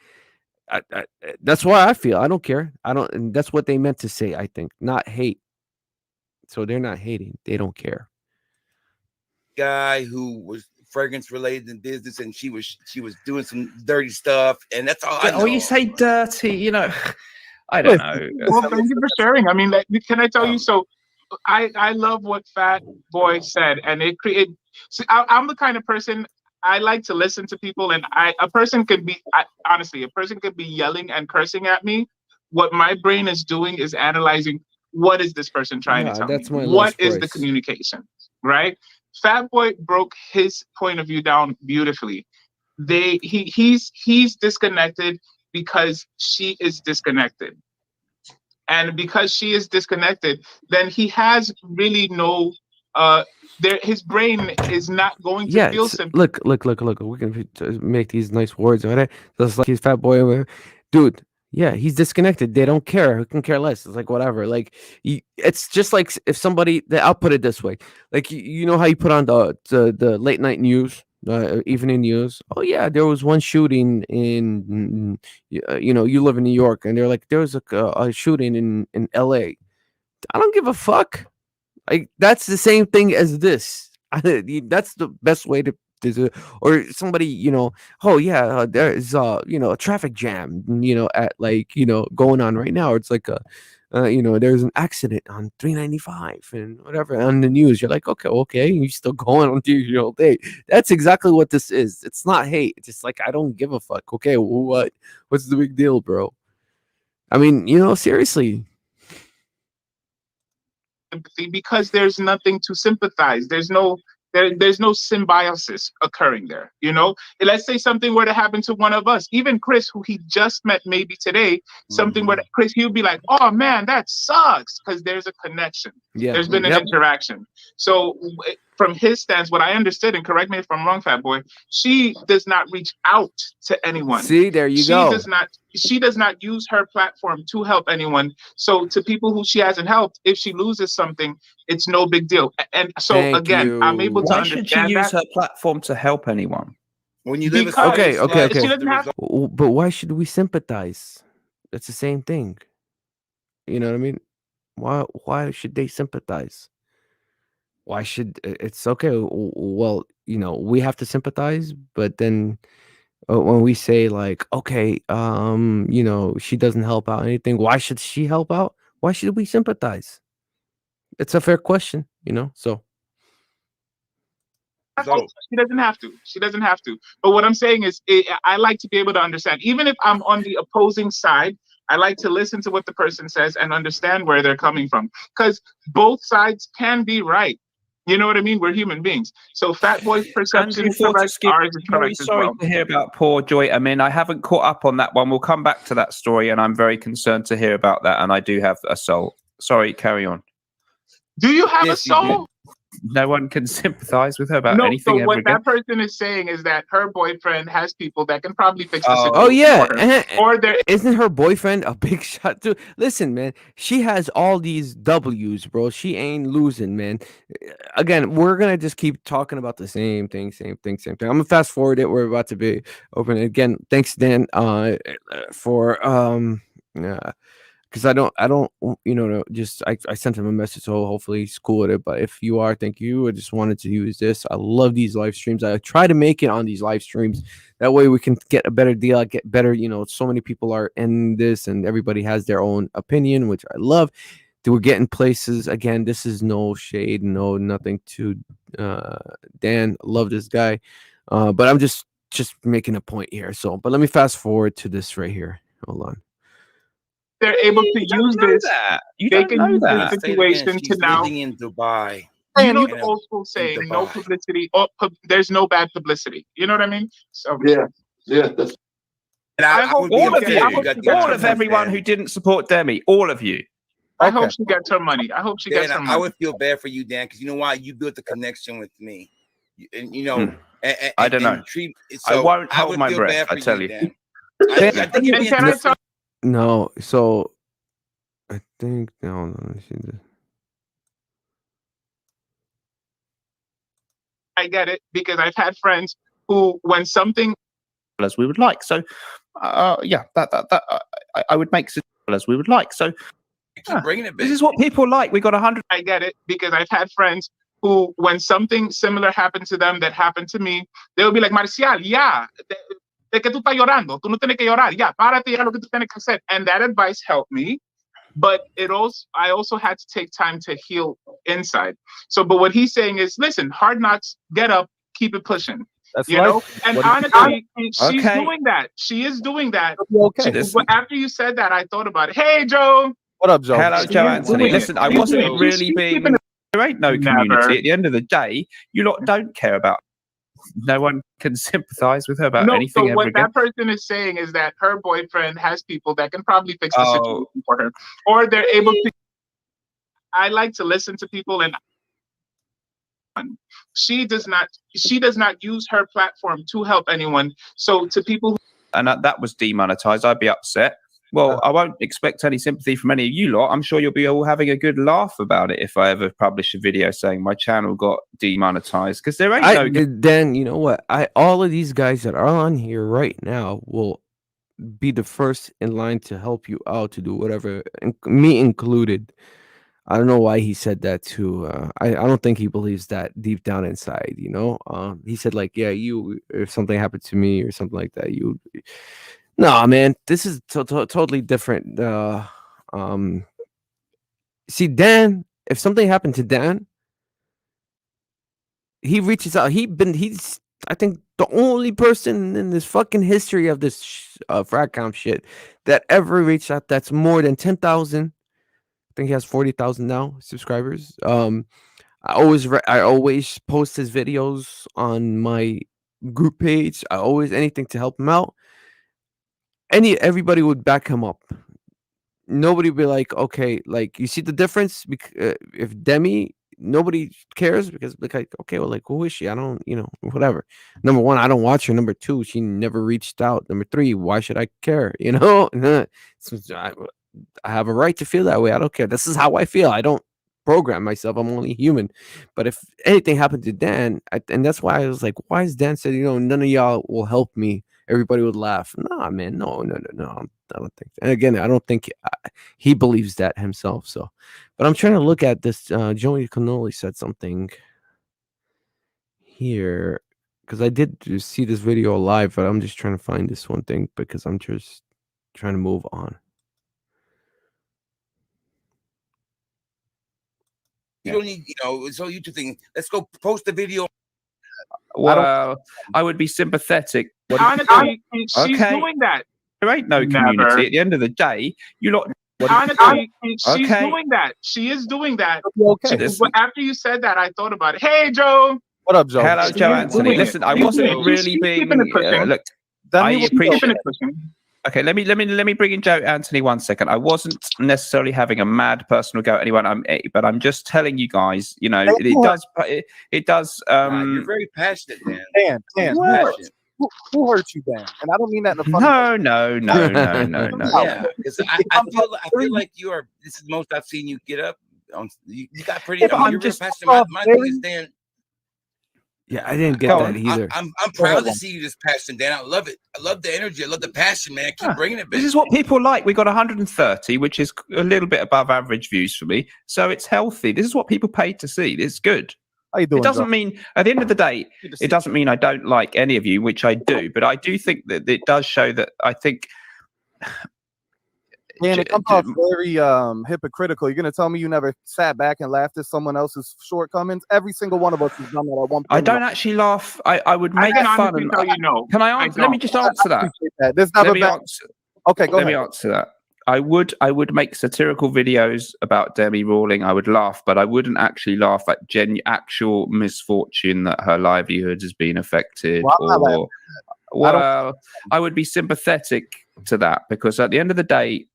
That's why I feel I don't care. And that's what they meant to say. I think not hate. So they're not hating. They don't care. Guy who was fragrance related in business, and she was doing some dirty stuff, and that's all I know. Oh, you say dirty, I don't know. Well, thank you for sharing. I mean, can I tell you? So, I love what Fat Boy said, and it created. See, I'm the kind of person. I like to listen to people, and honestly, a person could be yelling and cursing at me. What my brain is doing is analyzing, what is this person trying to Yeah, tell me? that's my What lowest is the price. communication, right? Fat Boy broke his point of view down beautifully. He's disconnected because she is disconnected. And because she is disconnected, then he has really no his brain is not going to Yeah, feel it's sympathy. look. We can make these nice words, all right? Just like he's fat boy, dude. Yeah, he's disconnected. They don't care. Who can care less? It's like whatever. Like it's just like if somebody. I'll put it this way. Like you know how you put on the late night news, evening news. Oh yeah, there was one shooting in. You know, you live in New York, and they're like, there was a shooting in L.A. I don't give a fuck. Like that's the same thing as this. That's the best way to do it. Or somebody, you know, oh yeah, there's you know, a traffic jam, you know, at like, you know, going on right now. It's like a you know, there's an accident on 395 and whatever on the news. You're like, okay, you still going on your whole day. That's exactly what this is. It's not hate. It's just like I don't give a fuck. Okay, well, what's the big deal, bro? I mean, you know, seriously. Sympathy because there's nothing to sympathize. There's no symbiosis occurring there. You know, let's say something were to happen to one of us, even Chris, who he just met maybe today. Something where Chris, he would be like, "Oh man, that sucks," because there's a connection. Yeah, There's been an interaction. So from his stance, what I understood, and correct me if I'm wrong, Fat Boy, she does not reach out to anyone. See, there you She go. does not use her platform to help anyone. So to people who she hasn't helped, if she loses something, it's no big deal. And so Thank again, I'm able you. to Why should she understand use that her platform to help anyone? When you live a because Okay, selfish okay, life, okay. she doesn't the have result. But why should we sympathize? It's the same thing. You know what I mean? Why should they sympathize? Why should it's okay? Well, you know, we have to sympathize, but then when we say like, okay, you know, she doesn't help out anything, why should she help out? Why should we sympathize? It's a fair question, you know. So So she doesn't have to. She doesn't have to. But what I'm saying is, I like to be able to understand, even if I'm on the opposing side. I like to listen to what the person says and understand where they're coming from, because both sides can be right. You know what I mean? We're human beings. So Fat Boy's perception Andrew is correct. Fortescue, Ours is very correct as sorry well. to hear about poor Joy. I mean, I haven't caught up on that one. We'll come back to that story, and I'm very concerned to hear about that. And I do have a soul. Sorry, carry on. Do you have yes, a you soul? No one can sympathize with her about No. anything So ever what again. that person is saying is that her boyfriend has people that can probably fix the Oh. situation oh yeah, for her. Or there isn't her boyfriend a big shot too? Listen, man, she has all these W's, bro. She ain't losing, man. Again, we're gonna just keep talking about the same thing. I'm gonna fast forward it. We're about to be open again. Thanks, Dan, for because I don't, you know, just I sent him a message, so hopefully he's cool with it. But if you are, thank you. I just wanted to use this. I love these live streams. I try to make it on these live streams. That way we can get a better deal, get better. You know, so many people are in this, and everybody has their own opinion, which I love. We're getting places again. This is no shade, no nothing to Dan. Love this guy, but I'm just making a point here. So, but let me fast forward to this right here. Hold on. they're able to You don't use know this, that. You they don't can know use this that. say it again. situation to She's now. living in Dubai. You know in the a- old school saying, no Dubai. publicity, or there's no bad publicity. You know what I mean? So Yeah, that's And I I hope would be All of upset you, if you got the all all wrong of one, everyone Dan. who didn't support Demi, all of you. I Okay. hope she gets her money. I hope she gets Dan, her I money. would feel bad for you, Dan, because you know why? You built a connection with me. And you know, I don't know. I won't hold would my feel breath, bad I for tell you. Dan. I think you're And being can I talk? No, so I think no, let me see this. I get it, because I've had friends who, when something As we would like. So, yeah, that I would make as we would like. So, keep bringing it back. this is what people like. We got 100. I get it, because I've had friends who, when something similar happened to them that happened to me, they would be like, Marcial, ya, de que tú estás llorando, tú no tienes que llorar, ya, párate, ya lo que tú tienes que hacer. And that advice helped me, but I also had to take time to heal inside. So, but what he's saying is, listen, hard knocks, get up, keep it pushing. That's You right. know, and honestly, she's doing that. She is doing that. Okay. After you said that, I thought about it. Hey, Joe. What up, Joe? Hello, Joe Anthony. doing it. Listen, I She's wasn't doing it. really She's being. keeping it- There ain't no Never. community. At the end of the day, you lot don't care about. No one can sympathize with her about No, anything so ever what again. that person is saying is that her boyfriend has people that can probably fix the Oh. situation for her, or they're able to. I like to listen to people, and she does not. She does not use her platform to help anyone. So to people, And that was demonetized, I'd be upset. Well, I won't expect any sympathy from any of you lot. I'm sure you'll be all having a good laugh about it if I ever publish a video saying my channel got demonetized, because there ain't no. Then you know what? All of these guys that are on here right now will be the first in line to help you out to do whatever, me included. I don't know why he said that too. I don't think he believes that deep down inside. You know, he said like, yeah, you if something happened to me or something like that, you. No, man, this is totally different. See, Dan, if something happened to Dan, he reaches out. He's I think the only person in this fucking history of this Fragcom shit that ever reached out. That's more than 10,000. I think he has 40,000 now subscribers. I always post his videos on my group page. I always anything to help him out. Everybody would back him up. Nobody would be like, okay, like you see the difference. If Demi, nobody cares because like, okay, well, like who is she? I don't, whatever. Number one, I don't watch her. Number two, she never reached out. Number three, why should I care? I have a right to feel that way. I don't care. This is how I feel. I don't program myself. I'm only human. But if anything happened to Dan, and that's why I was like, why is Dan said, none of y'all will help me? Everybody would laugh. Nah, man, no. I don't think. And again, I don't think he believes that himself. So, but I'm trying to look at this. Joey Cannoli said something here because I did see this video live, but I'm just trying to find this one thing because I'm just trying to move on. You don't need, it's all YouTube thing. Let's go post the video. Well, I would be sympathetic. honestly, she's doing that. There ain't no Never. community. At the end of the day, you lot. Honestly, she's Okay. doing that. She is doing that. Okay. After you said that, I thought about it. Hey, Joe. What up, Joe? Hello, Joe Anthony. doing it. Listen, I She's wasn't doing it. really She's being. keeping it pushing. Look, Demi, I what's appreciate. Keeping it pushing. Okay, let me bring in Joe Anthony 1 second. I wasn't necessarily having a mad personal go at anyone, but I'm just telling you guys, it does. You're very passionate, man. Dan, Passionate. who hurt you, Dan? And I don't mean that in a funny way. No. Yeah, because I feel like you are. This is the most I've seen you get up. You got pretty. Yeah, you're real passionate. My thing is, Dan. Yeah, I didn't get Go that on. either. I'm proud to see you this passion, Dan. I love it. I love the energy. I love the passion, man. Keep bringing it back. This is what people like. We got 130, which is a little bit above average views for me. So it's healthy. This is what people pay to see. It's good. How you doing, It doesn't Joe? mean, at the end of the day, it doesn't mean I don't like any of you, which I do. But I do think that it does show that I think. Dan, it comes off very hypocritical. You're gonna tell me you never sat back and laughed at someone else's shortcomings? Every single one of us has done that at one point. I don't actually laugh. I would make I can fun. honestly tell you no. Can I answer? Let me just answer that. There's never Let me been. answer. Okay, go Let ahead. me answer that. I would make satirical videos about Demi Ralling. I would laugh, but I wouldn't actually laugh at actual misfortune that her livelihood has been affected. I would be sympathetic to that because at the end of the day,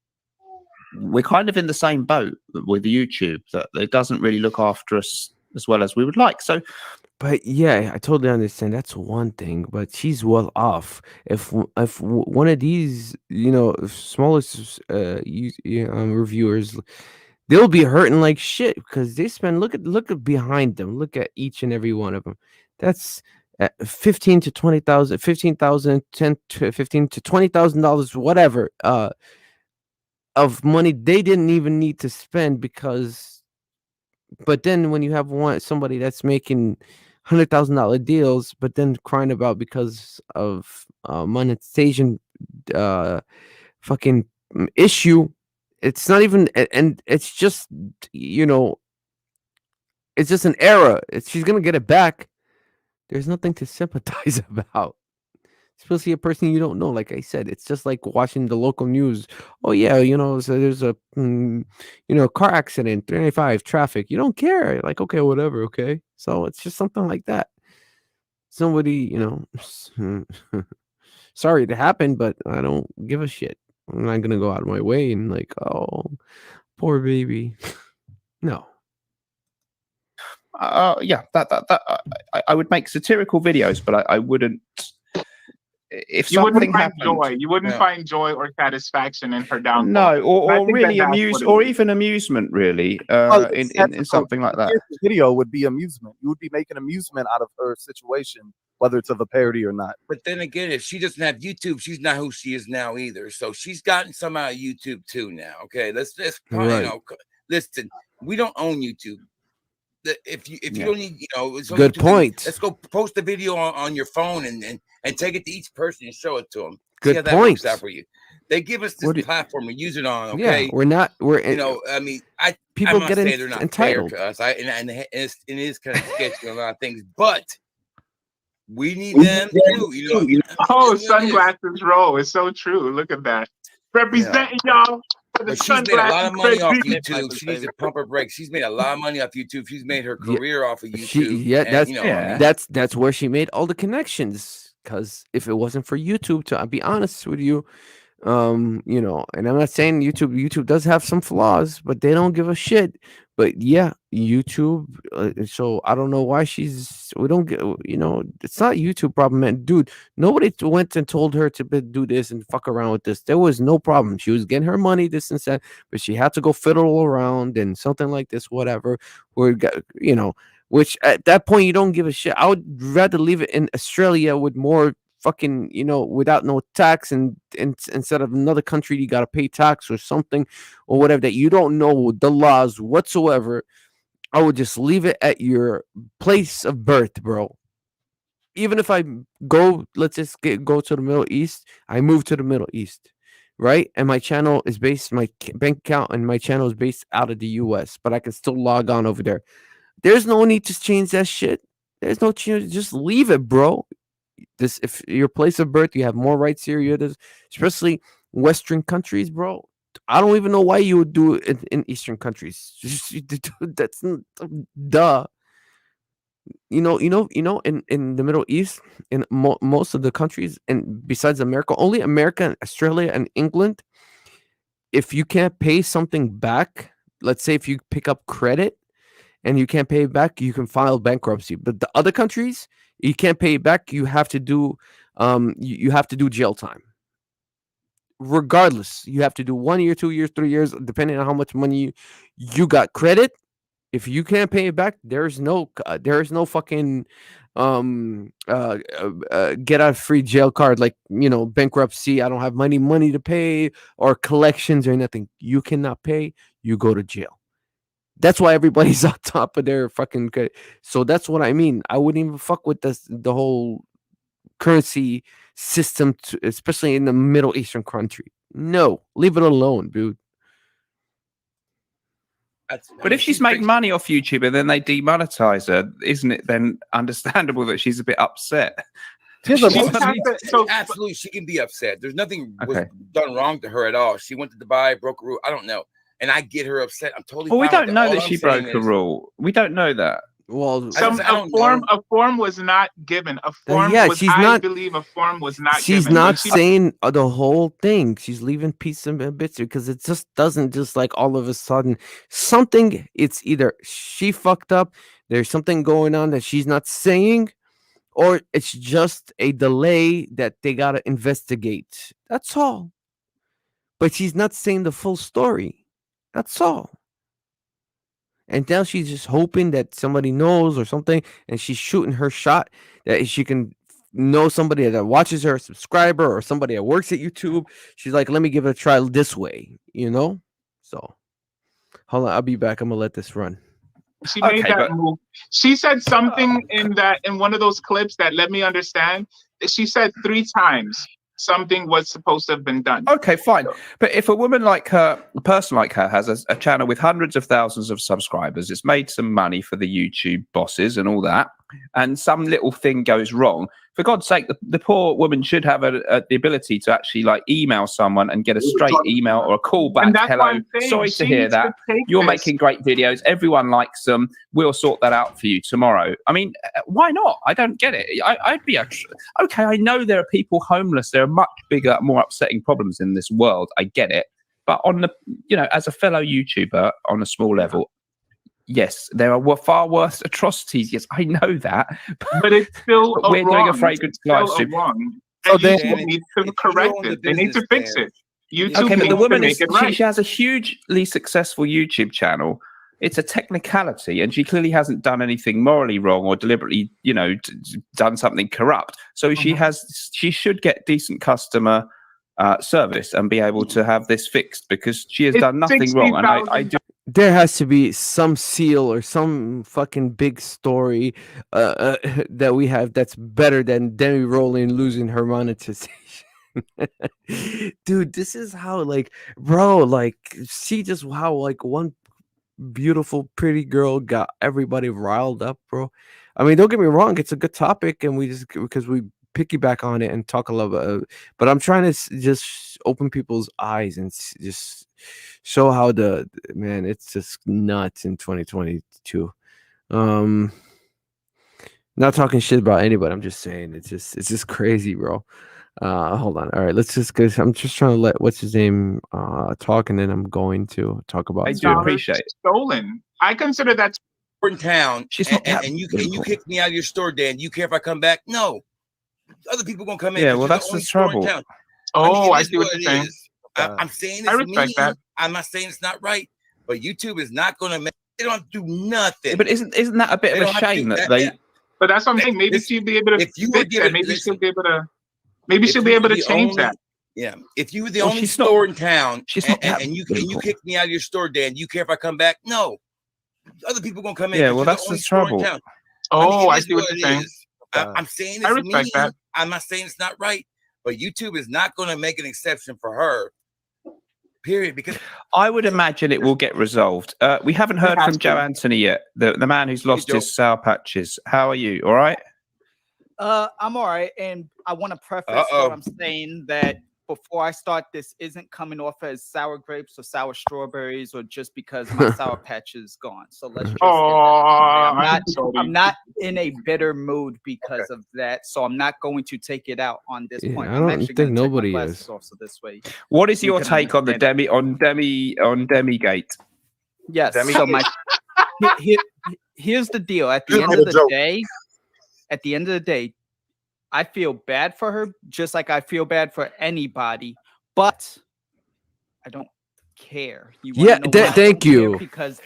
we're kind of in the same boat with YouTube that it doesn't really look after us as well as we would like. So, But yeah, I totally understand. That's one thing, but she's well off. If one of these, smallest reviewers, they'll be hurting like shit because they spend. Look at behind them. Look at each and every one of them. That's 15 to 20,000, 15,000, 10 to 15 to $20,000, whatever. Of money they didn't even need to spend because. But then when you have somebody that's making $100,000 deals, but then crying about because of monetization fucking issue, it's not even, and it's just it's just an error. She's gonna get it back, There's nothing to sympathize about. Especially a person you don't know. Like I said, it's just like watching the local news. Oh yeah, so there's a car accident, 395 traffic. You don't care. Like, okay, whatever, okay. So it's just something like that. Somebody, sorry it happened, but I don't give a shit. I'm not gonna go out of my way and like, oh, poor baby. No. Yeah, that I would make satirical videos, but I wouldn't. If You wouldn't something find happened, joy. You wouldn't No. find joy or satisfaction in her downfall. no, I or think really that's amuse, what it or is. even amusement, really, Well, in something like that. Here's the video would be amusement. You would be making amusement out of her situation, whether it's of a parody or not. But then again, if she doesn't have YouTube, she's not who she is now either. So she's gotten some out of YouTube too now. Okay, let's Right. listen. We don't own YouTube. If you Yeah. don't need, it's only Good 2 things. point. Let's go post a video on your phone and take it to each person and show it to them. Good See how that point. works out for you. They give us this platform, we use it on. Yeah, Okay, we're not. We're I mean, people I'm not get saying they're not entitled. fair to us. And it is kind of sketchy on a lot of things, but we need them too. Oh, It's what it is. sunglasses roll. It's so true. Look at that. Representing y'all. For the But she's made a lot of sunglasses, money off baby. YouTube. She needs to pump her brakes. She's made a lot of money off YouTube. She's made her Yeah. career off of YouTube. That's where she made all the connections. Because if it wasn't for YouTube, to be honest with you, and I'm not saying YouTube does have some flaws, but they don't give a shit. But yeah, YouTube. So I don't know why we don't get. It's not YouTube problem, man. Dude, nobody went and told her to do this and fuck around with this. There was no problem. She was getting her money, this and that, but she had to go fiddle around and something like this, whatever. Which at that point you don't give a shit. I would rather leave it in Australia with more fucking, without no tax, and instead of another country you gotta pay tax or something or whatever that you don't know the laws whatsoever. I would just leave it at your place of birth, bro. Even if I go, let's just go to the Middle East, I move to the Middle East, right? And my channel is based, my bank account and my channel is based out of the US, but I can still log on over there. There's no need to change that shit. There's no change. Just leave it, bro. If your place of birth, you have more rights here. Especially Western countries, bro. I don't even know why you would do it in Eastern countries. That's duh. In the Middle East, in most of the countries, and besides America, only America and Australia and England, if you can't pay something back, let's say if you pick up credit and you can't pay it back, you can file bankruptcy. But the other countries, you can't pay it back. You have to do you have to do jail time. Regardless, you have to do 1 year, 2 years, 3 years, depending on how much money you got credit. If you can't pay it back, there's no fucking get out of free jail card, like bankruptcy. I don't have money to pay, or collections or nothing. You cannot pay, you go to jail. That's why everybody's on top of their fucking credit. So that's what I mean. I wouldn't even fuck with the whole currency system, especially in the Middle Eastern country. No, leave it alone, dude. But if she's making money off YouTube and then they demonetize her, isn't it then understandable that she's a bit upset? Absolutely, she can be upset. There's nothing was done wrong to her at all. She went to Dubai, broke a rule. I don't know, and I get her upset. I'm totally. Well, we fine don't know that she broke a rule. We don't know that. Well, a form was not given. A form was, I believe, a form was not given. She's not saying the whole thing. She's leaving pieces and bits because it just doesn't just like all of a sudden something. It's either she fucked up, there's something going on that she's not saying, or it's just a delay that they gotta investigate. That's all. But she's not saying the full story. That's all. And now she's just hoping that somebody knows or something, and she's shooting her shot that she can know somebody that watches her, a subscriber, or somebody that works at YouTube. She's like, let me give it a try this way, So, hold on, I'll be back. I'm gonna let this run. She made that move. She said something in one of those clips that let me understand. She said 3 times something was supposed to have been done. Okay, fine. But if a woman like her, a person like her, has a channel with hundreds of thousands of subscribers, it's made some money for the YouTube bosses and all that. and some little thing goes wrong, for God's sake, the poor woman should have the ability to actually like email someone and get a straight email or a call back. And that's why Hello, I'm saying sorry she to hear needs to that. take You're this. making great videos. Everyone likes them. We'll sort that out for you tomorrow. I mean, why not? I don't get it. I'd be okay. I know there are people homeless. There are much bigger, more upsetting problems in this world. I get it. But on the, as a fellow YouTuber on a small level, yes, there are far worse atrocities. Yes, I know that. But it's still But we're doing a wrong. fragrance It's still live a stream. wrong. So And then- YouTube needs to correct it. They need to fix it. YouTube Okay, but needs the woman to make it right. she has a hugely successful YouTube channel. It's a technicality, and she clearly hasn't done anything morally wrong or deliberately, done something corrupt. So she should get decent customer service and be able to have this fixed, because she has It's done nothing wrong. And I $60,000. do. There has to be some seal or some fucking big story that we have that's better than Demi Rowling losing her monetization. Dude, this is how, like, bro, like, see just how, like, one beautiful, pretty girl got everybody riled up, bro. I mean, don't get me wrong, it's a good topic, and we just, because we piggyback on it and talk a lot about it, but I'm trying to just open people's eyes and just show how man, it's just nuts in 2022. Not talking shit about anybody, I'm just saying it's just crazy, bro. Hold on. All right, let's just go. I'm just trying to let what's his name talk, and then I'm going to talk about I do appreciate it. Stolen. I consider that In town, She's not that and you beautiful. kick me out of your store, Dan. You care if I come back? No. Other people gonna come in. Yeah, 'cause well, you're that's only the store in trouble. town. Oh, it I is see what you're it saying. is. I'm saying I it's respect mean. that. I'm not saying it's not right, but YouTube is not gonna make. They don't have to do nothing. Yeah, but isn't that a bit They of a don't have to shame do that that. they? But that's what I'm saying. Maybe Listen, she'll be able to if you were fix that. given- Maybe listen, she'll be able to. Maybe if she'll you be able were to the change only- that. Yeah, if you were the Well, only she's not- store in town, she's not that and you beautiful. kick me out of your store, Dan, you care if I come back? No. Other people gonna come in. Yeah, 'cause well, you're that's the only store in trouble. town. Oh, it I is see what it you're saying. is. I'm saying it's I respect mean. that. I'm not saying it's not right, but YouTube is not going to make an exception for her. Period. Because I would imagine it will get resolved. We haven't heard has from Joe to. Anthony yet, the man who's lost Joe. his sour patches. How are you? All right? I'm all right, and I want to preface what I'm saying that before I start, this isn't coming off as sour grapes or sour strawberries or just because my sour patch is gone. So let's just get that out of the way. I'm not in a bitter mood because of that, so I'm not going to take it out on this point. I I'm don't actually think gonna take my nobody glasses is. off, so this way. What is You your can take on the understand Demi Gate? Yes. Demi- So here's the deal. At the Here's end my of the joke. day, I feel bad for her, just like I feel bad for anybody, but I don't care. You wanna Yeah, know why I thank don't care? you. Because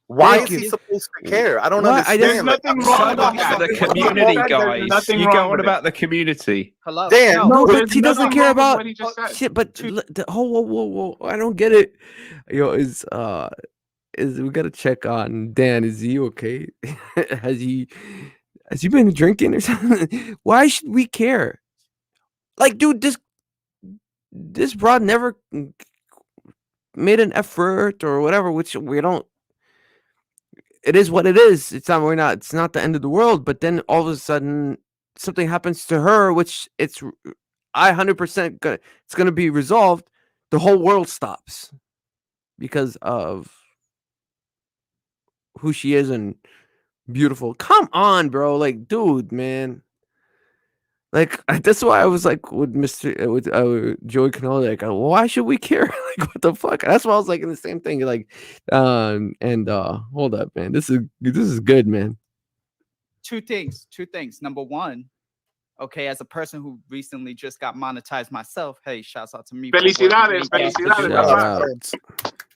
Why Thank is he you. supposed to care? I don't Why? understand. There's nothing wrong with that. The There's community, nothing guys. You wrong go on with it. about the community. hello, Dan, no, No, there's but he doesn't nothing care wrong with about what he just said. shit. But whoa! I don't get it. Yo, is we gotta check on Dan? Is he okay? has he been drinking or something? Why should we care? Like, dude, this broad never made an effort or whatever, which we don't. It is what it is. It's not the end of the world. But then all of a sudden something happens to her, which I 100% it's gonna be resolved. The whole world stops because of who she is and beautiful. Come on, bro. Like, dude, man. Like, that's why I was like with Joey Canola, like, why should we care? Like, what the fuck? That's why I was like in the same thing. Like, hold up, man. This is good, man. two things. Number one, okay, as a person who recently just got monetized myself, hey, shouts out to me. for working Felicidades, weekends to do felicidades, that.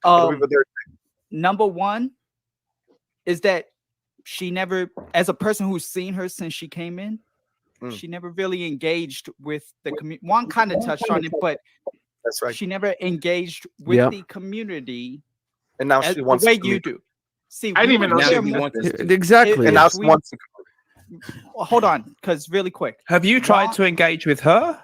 papá. Number one is that she never, as a person who's seen her since she came in, she never really engaged with the community. Juan kind of touched on it, but That's right. she never engaged with the community And now as she wants the way to you do. See, I didn't even know now she we want this. Exactly. And now if she we- wants to. Well, hold on, because really quick. Have you tried Juan- to engage with her?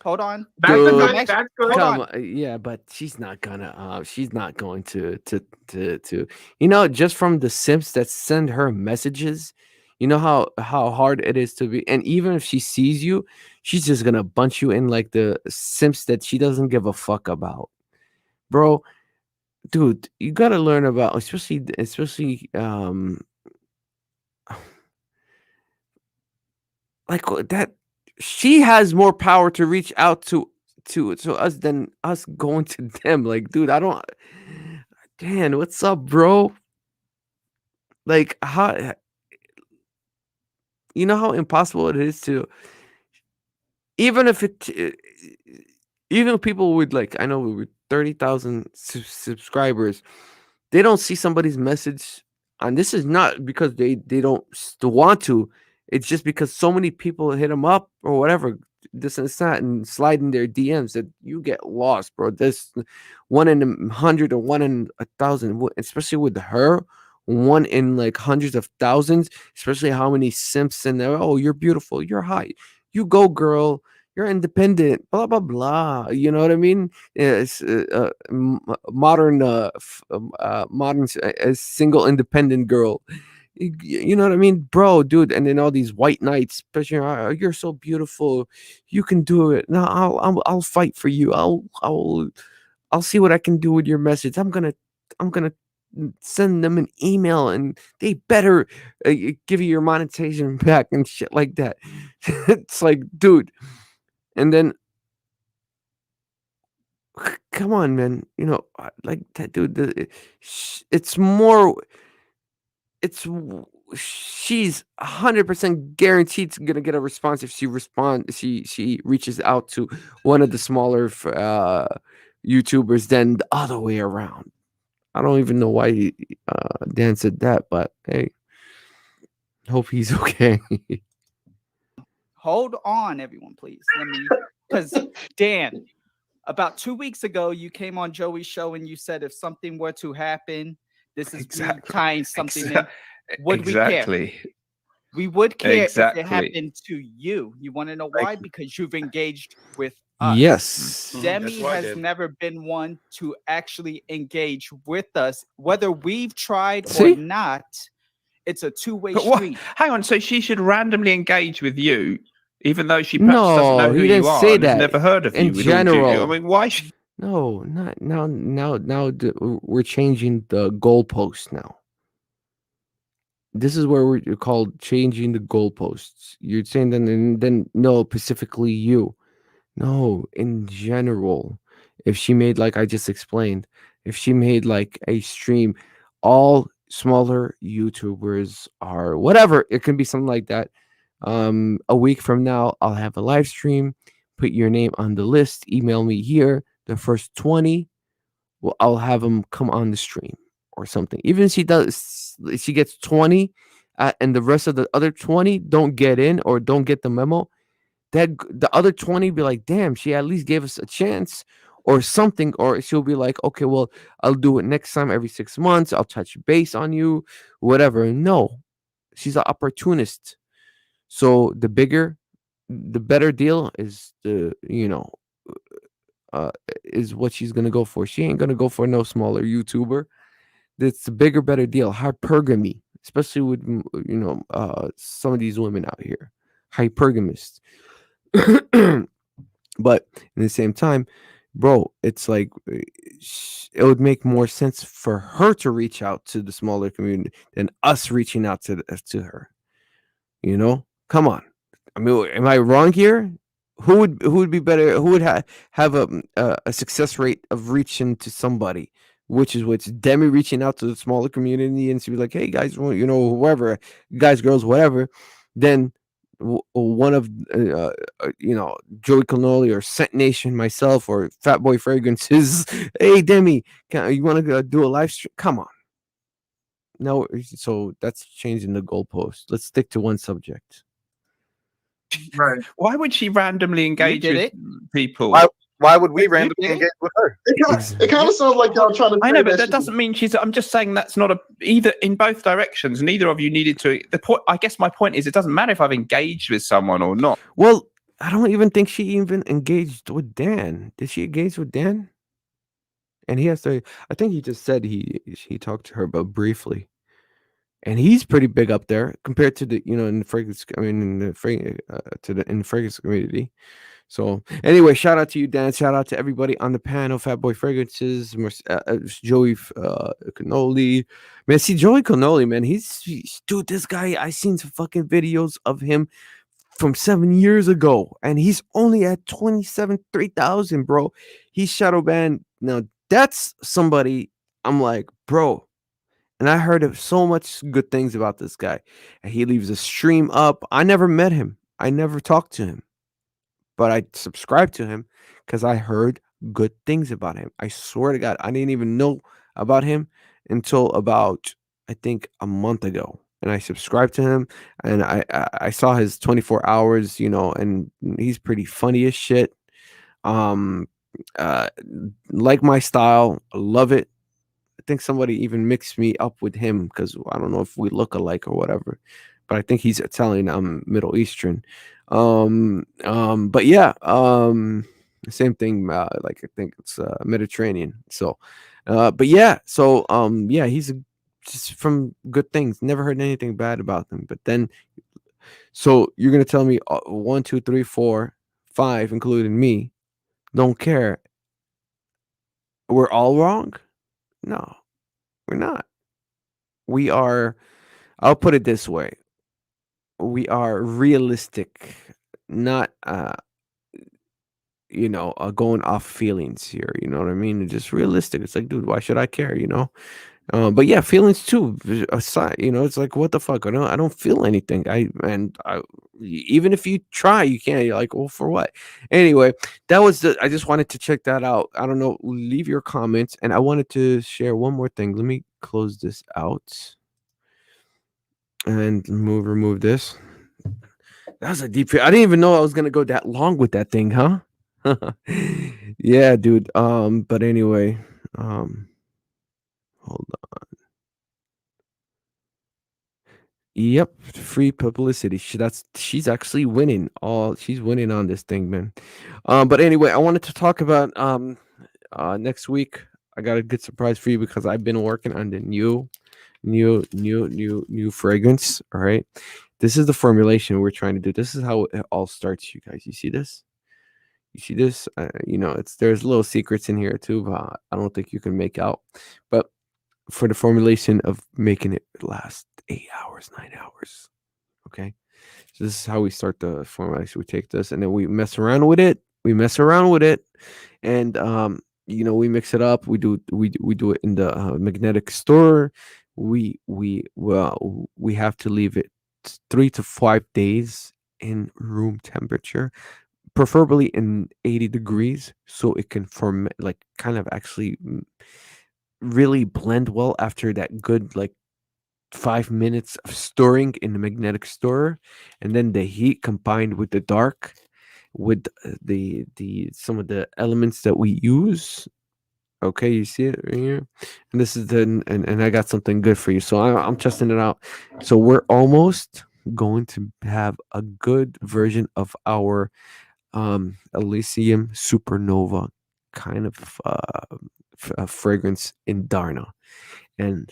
Hold on. That's a Dude. good. That's good. Hold on. Yeah, but she's not gonna. She's not going to. Just from the simps that send her messages, You know how hard it is to be, and even if she sees you, she's just gonna bunch you in like the simps that she doesn't give a fuck about, bro. Dude, you gotta learn about, especially like that. She has more power to reach out to us than us going to them. Like, dude, I don't. Dan, what's up, bro? Like, how you know how impossible it is to, even if it even people with, like, I know with 30,000 subscribers, they don't see somebody's message, and this is not because they don't want to. It's just because so many people hit them up or whatever, this and that, and slide in their DMs, that you get lost, bro. This one in 100 or one in 1,000, especially with her, one in like hundreds of thousands, especially how many simps in there. Oh, you're beautiful, you're hot, you go, girl, you're independent, blah blah blah. You know what I mean? It's modern, modern, single independent girl. You know what I mean, bro, dude? And then all these white knights, especially, "Oh, you're so beautiful, you can do it. No, I'll fight for you. I'll see what I can do with your message. I'm gonna send them an email, and they better give you your monetization back and shit like that." It's like, dude. And then, come on, man. Like that, dude. It's more. It's she's 100% guaranteed to gonna get a response if she reaches out to one of the smaller YouTubers than the other way around. I don't even know why Dan said that, but hey, hope he's okay. Hold on, everyone, please. Let me, because Dan, about 2 weeks ago, you came on Joey's show and you said if something were to happen, this is me tying something in. Would we care? We would care if it happened to you. You want to know why? Because you've engaged with us. Yes. Demi has never been one to actually engage with us, whether we've tried or not. It's a two-way street. Hang on, so she should randomly engage with you, even though she perhaps doesn't know who you are and has never heard of you. In general, I mean, why? No, not now. Now we're changing the goalpost now. This is where we're called changing the goalposts. You're saying then no, specifically you. No, in general. If she made, like I just explained, if she made like a stream, all smaller YouTubers are whatever, it can be something like that. A week from now, I'll have a live stream. Put your name on the list. Email me here. The first 20, well, I'll have them come on the stream or something. Even if she gets 20, and the rest of the other 20 don't get in or don't get the memo, that the other 20 be like, damn, she at least gave us a chance or something. Or she'll be like, okay, well, I'll do it next time every 6 months. I'll touch base on you, whatever. No, she's an opportunist. So the better deal is is what she's gonna go for. She ain't gonna go for no smaller YouTuber. That's a bigger, better deal. Hypergamy, especially with some of these women out here, hypergamist. But in the same time, bro, it's like it would make more sense for her to reach out to the smaller community than us reaching out to her. Come on. I mean, am I wrong here? Who would be better? Who would have a success rate of reaching to somebody? Which Demi reaching out to the smaller community and she be like, hey guys, whoever, guys, girls, whatever. Then one of Joey Cannoli or Scent Nation, myself, or Fat Boy Fragrances. Hey Demi, you want to do a live stream? Come on. No, so that's changing the goalpost. Let's stick to one subject. Right. Why would she randomly engage with people? Why would we randomly engage with her? It kind of sounds like y'all trying to. I know, but that doesn't mean she's. I'm just saying that's not either in both directions. Neither of you needed to. The point. I guess my point is, it doesn't matter if I've engaged with someone or not. Well, I don't even think she even engaged with Dan. Did she engage with Dan? And he has to. I think he just said he talked to her, but briefly. and he's pretty big up there compared to the in the fragrance. I mean, in the in the fragrance community. So anyway, shout out to you, Dan. Shout out to everybody on the panel. Fatboy Fragrances, Joey Cannoli. Man, see Joey Cannoli, man. Dude, this guy. I seen some fucking videos of him from 7 years ago, and he's only at 3,000, bro. He's shadow banned. Now that's somebody I'm like, bro. And I heard of so much good things about this guy. And he leaves a stream up. I never met him. I never talked to him, but I subscribed to him because I heard good things about him. I swear to God, I didn't even know about him until about, I think, a month ago. And I subscribed to him, and I saw his 24 hours, and he's pretty funny as shit. Um, uh, like my style, love it. I think somebody even mixed me up with him because I don't know if we look alike or whatever, but I think he's Italian. I'm Middle Eastern. But yeah, same thing. Like I think it's Mediterranean. So, but yeah, so yeah, he's just from good things. Never heard anything bad about him. But then, so you're gonna tell me 1, 2, 3, 4, 5, including me, don't care. We're all wrong? No, we're not. We are. I'll put it this way: we are realistic, not going off feelings here. You know what I mean? Just realistic. It's like, dude, why should I care? But yeah, feelings too. Aside, it's like, what the fuck? I don't feel anything. Even if you try, you can't. You're like, well, for what? Anyway, I just wanted to check that out. I don't know. Leave your comments, and I wanted to share one more thing. Let me close this out and remove this. That was a deep. I didn't even know I was gonna go that long with that thing, huh? Yeah, dude. But anyway, hold on. Yep, free publicity. She's actually winning. She's winning on this thing, man. But anyway, I wanted to talk about next week. I got a good surprise for you because I've been working on the new fragrance. All right, this is the formulation we're trying to do. This is how it all starts, you guys. You see this? You see this? There's little secrets in here too, but I don't think you can make out. But for the formulation of making it last 8 hours, 9 hours. Okay. So this is how we start the formulation. We take this and then we mess around with it. And we mix it up. We do it in the magnetic store. We have to leave it 3 to 5 days in room temperature, preferably in 80 degrees, so it can form like kind of actually really blend well after that good like 5 minutes of stirring in the magnetic stirrer, and then the heat combined with the dark with the some of the elements that we use. Okay, you see it right here, and this is and I got something good for you. So I'm testing it out. So we're almost going to have a good version of our Elysium Supernova kind of fragrance in Darna, and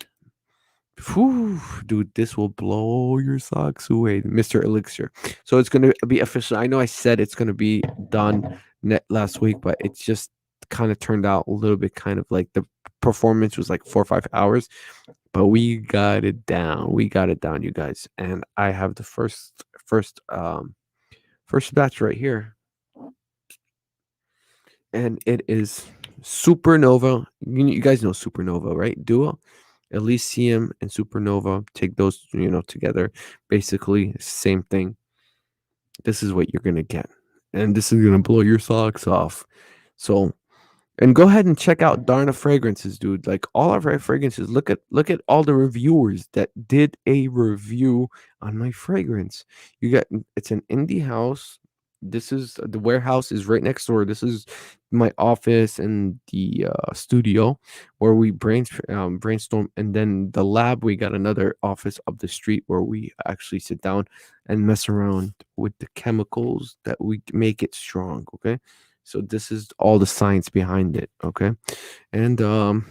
whew, dude, this will blow your socks away, Mr. Elixir. So it's gonna be official. I know I said it's gonna be done last week, but it's just kind of turned out a little bit kind of like the performance was like 4 or 5 hours, but we got it down. We got it down, you guys. And I have the first batch right here, and it is Supernova. You guys know Supernova, right? Duo, Elysium, and Supernova. Take those, together. Basically, same thing. This is what you're gonna get, and this is gonna blow your socks off. So, and go ahead and check out Darna Fragrances, dude. Like all of our fragrances. Look at all the reviewers that did a review on my fragrance. It's an indie house. This is the warehouse is right next door. This is my office and the studio where we brainstorm, and then the lab. We got another office up the street where we actually sit down and mess around with the chemicals that we make it strong. Okay, so this is all the science behind it. Okay, and I'm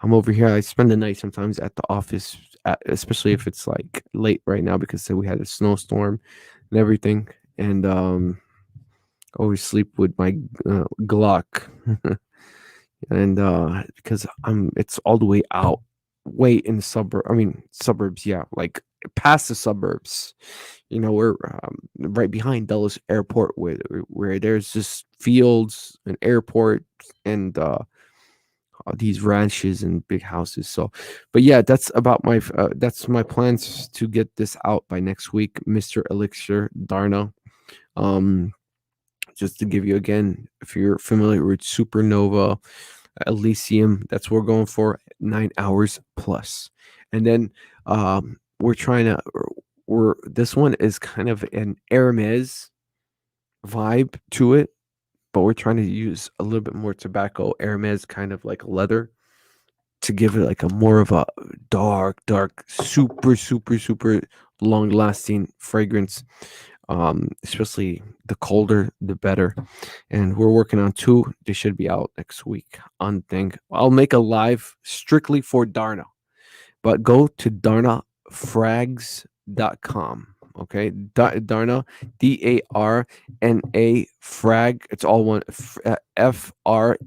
over here. I spend the night sometimes at the office especially if it's like late right now because we had a snowstorm and everything. And always sleep with my Glock. And because it's all the way out, way in the suburbs, yeah, like past the suburbs. We're right behind Dulles Airport, where there's just fields, an airport, and these ranches and big houses. So, but yeah, that's my plans to get this out by next week, Mr. Elixir Darna. Just to give you again, if you're familiar with Supernova, Elysium, that's what we're going for, 9 hours plus. And then this one is kind of an Hermes vibe to it, but we're trying to use a little bit more tobacco, Hermes kind of like leather, to give it like a more of a dark, super, super, super long lasting fragrance. Especially the colder, the better. And we're working on 2. They should be out next week on thing. I'll make a live strictly for Darna, but go to darnafrags.com. Okay, Darna, Darna frag. It's all one, FRAG.com.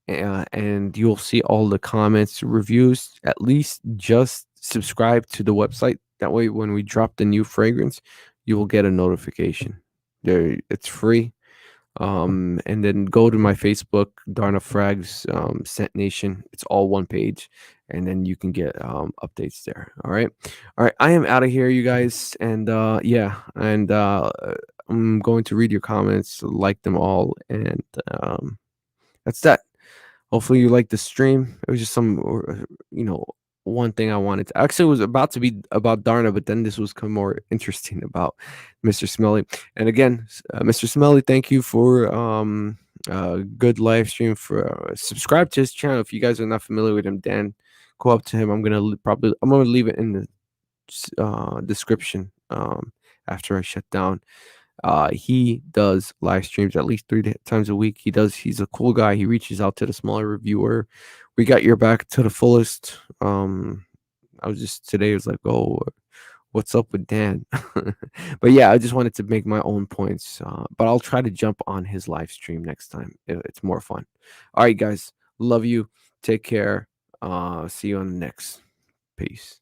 And you'll see all the comments, reviews. At least just subscribe to the website. That way, when we drop the new fragrance, you will get a notification. It's free. And then go to my Facebook, Darna Frags, Scent Nation. It's all one page, and then you can get updates there. All right. I am out of here, you guys, and yeah, and I'm going to read your comments, like them all, and that's that. Hopefully you liked the stream. It was just one thing I wanted to. Actually, it was about to be about Darna, but then this was more interesting about Mr. Smelly. And again, Mr. Smelly, thank you for good live stream. For subscribe to his channel if you guys are not familiar with him. Dan, go up to him. I'm gonna leave it in the description after I shut down. He does live streams at least 3 times a week. He's a cool guy. He reaches out to the smaller reviewer. We got your back to the fullest. Today was like, oh, what's up with Dan? But yeah, I just wanted to make my own points. But I'll try to jump on his live stream next time. It's more fun. All right, guys. Love you. Take care. See you on the next. Peace.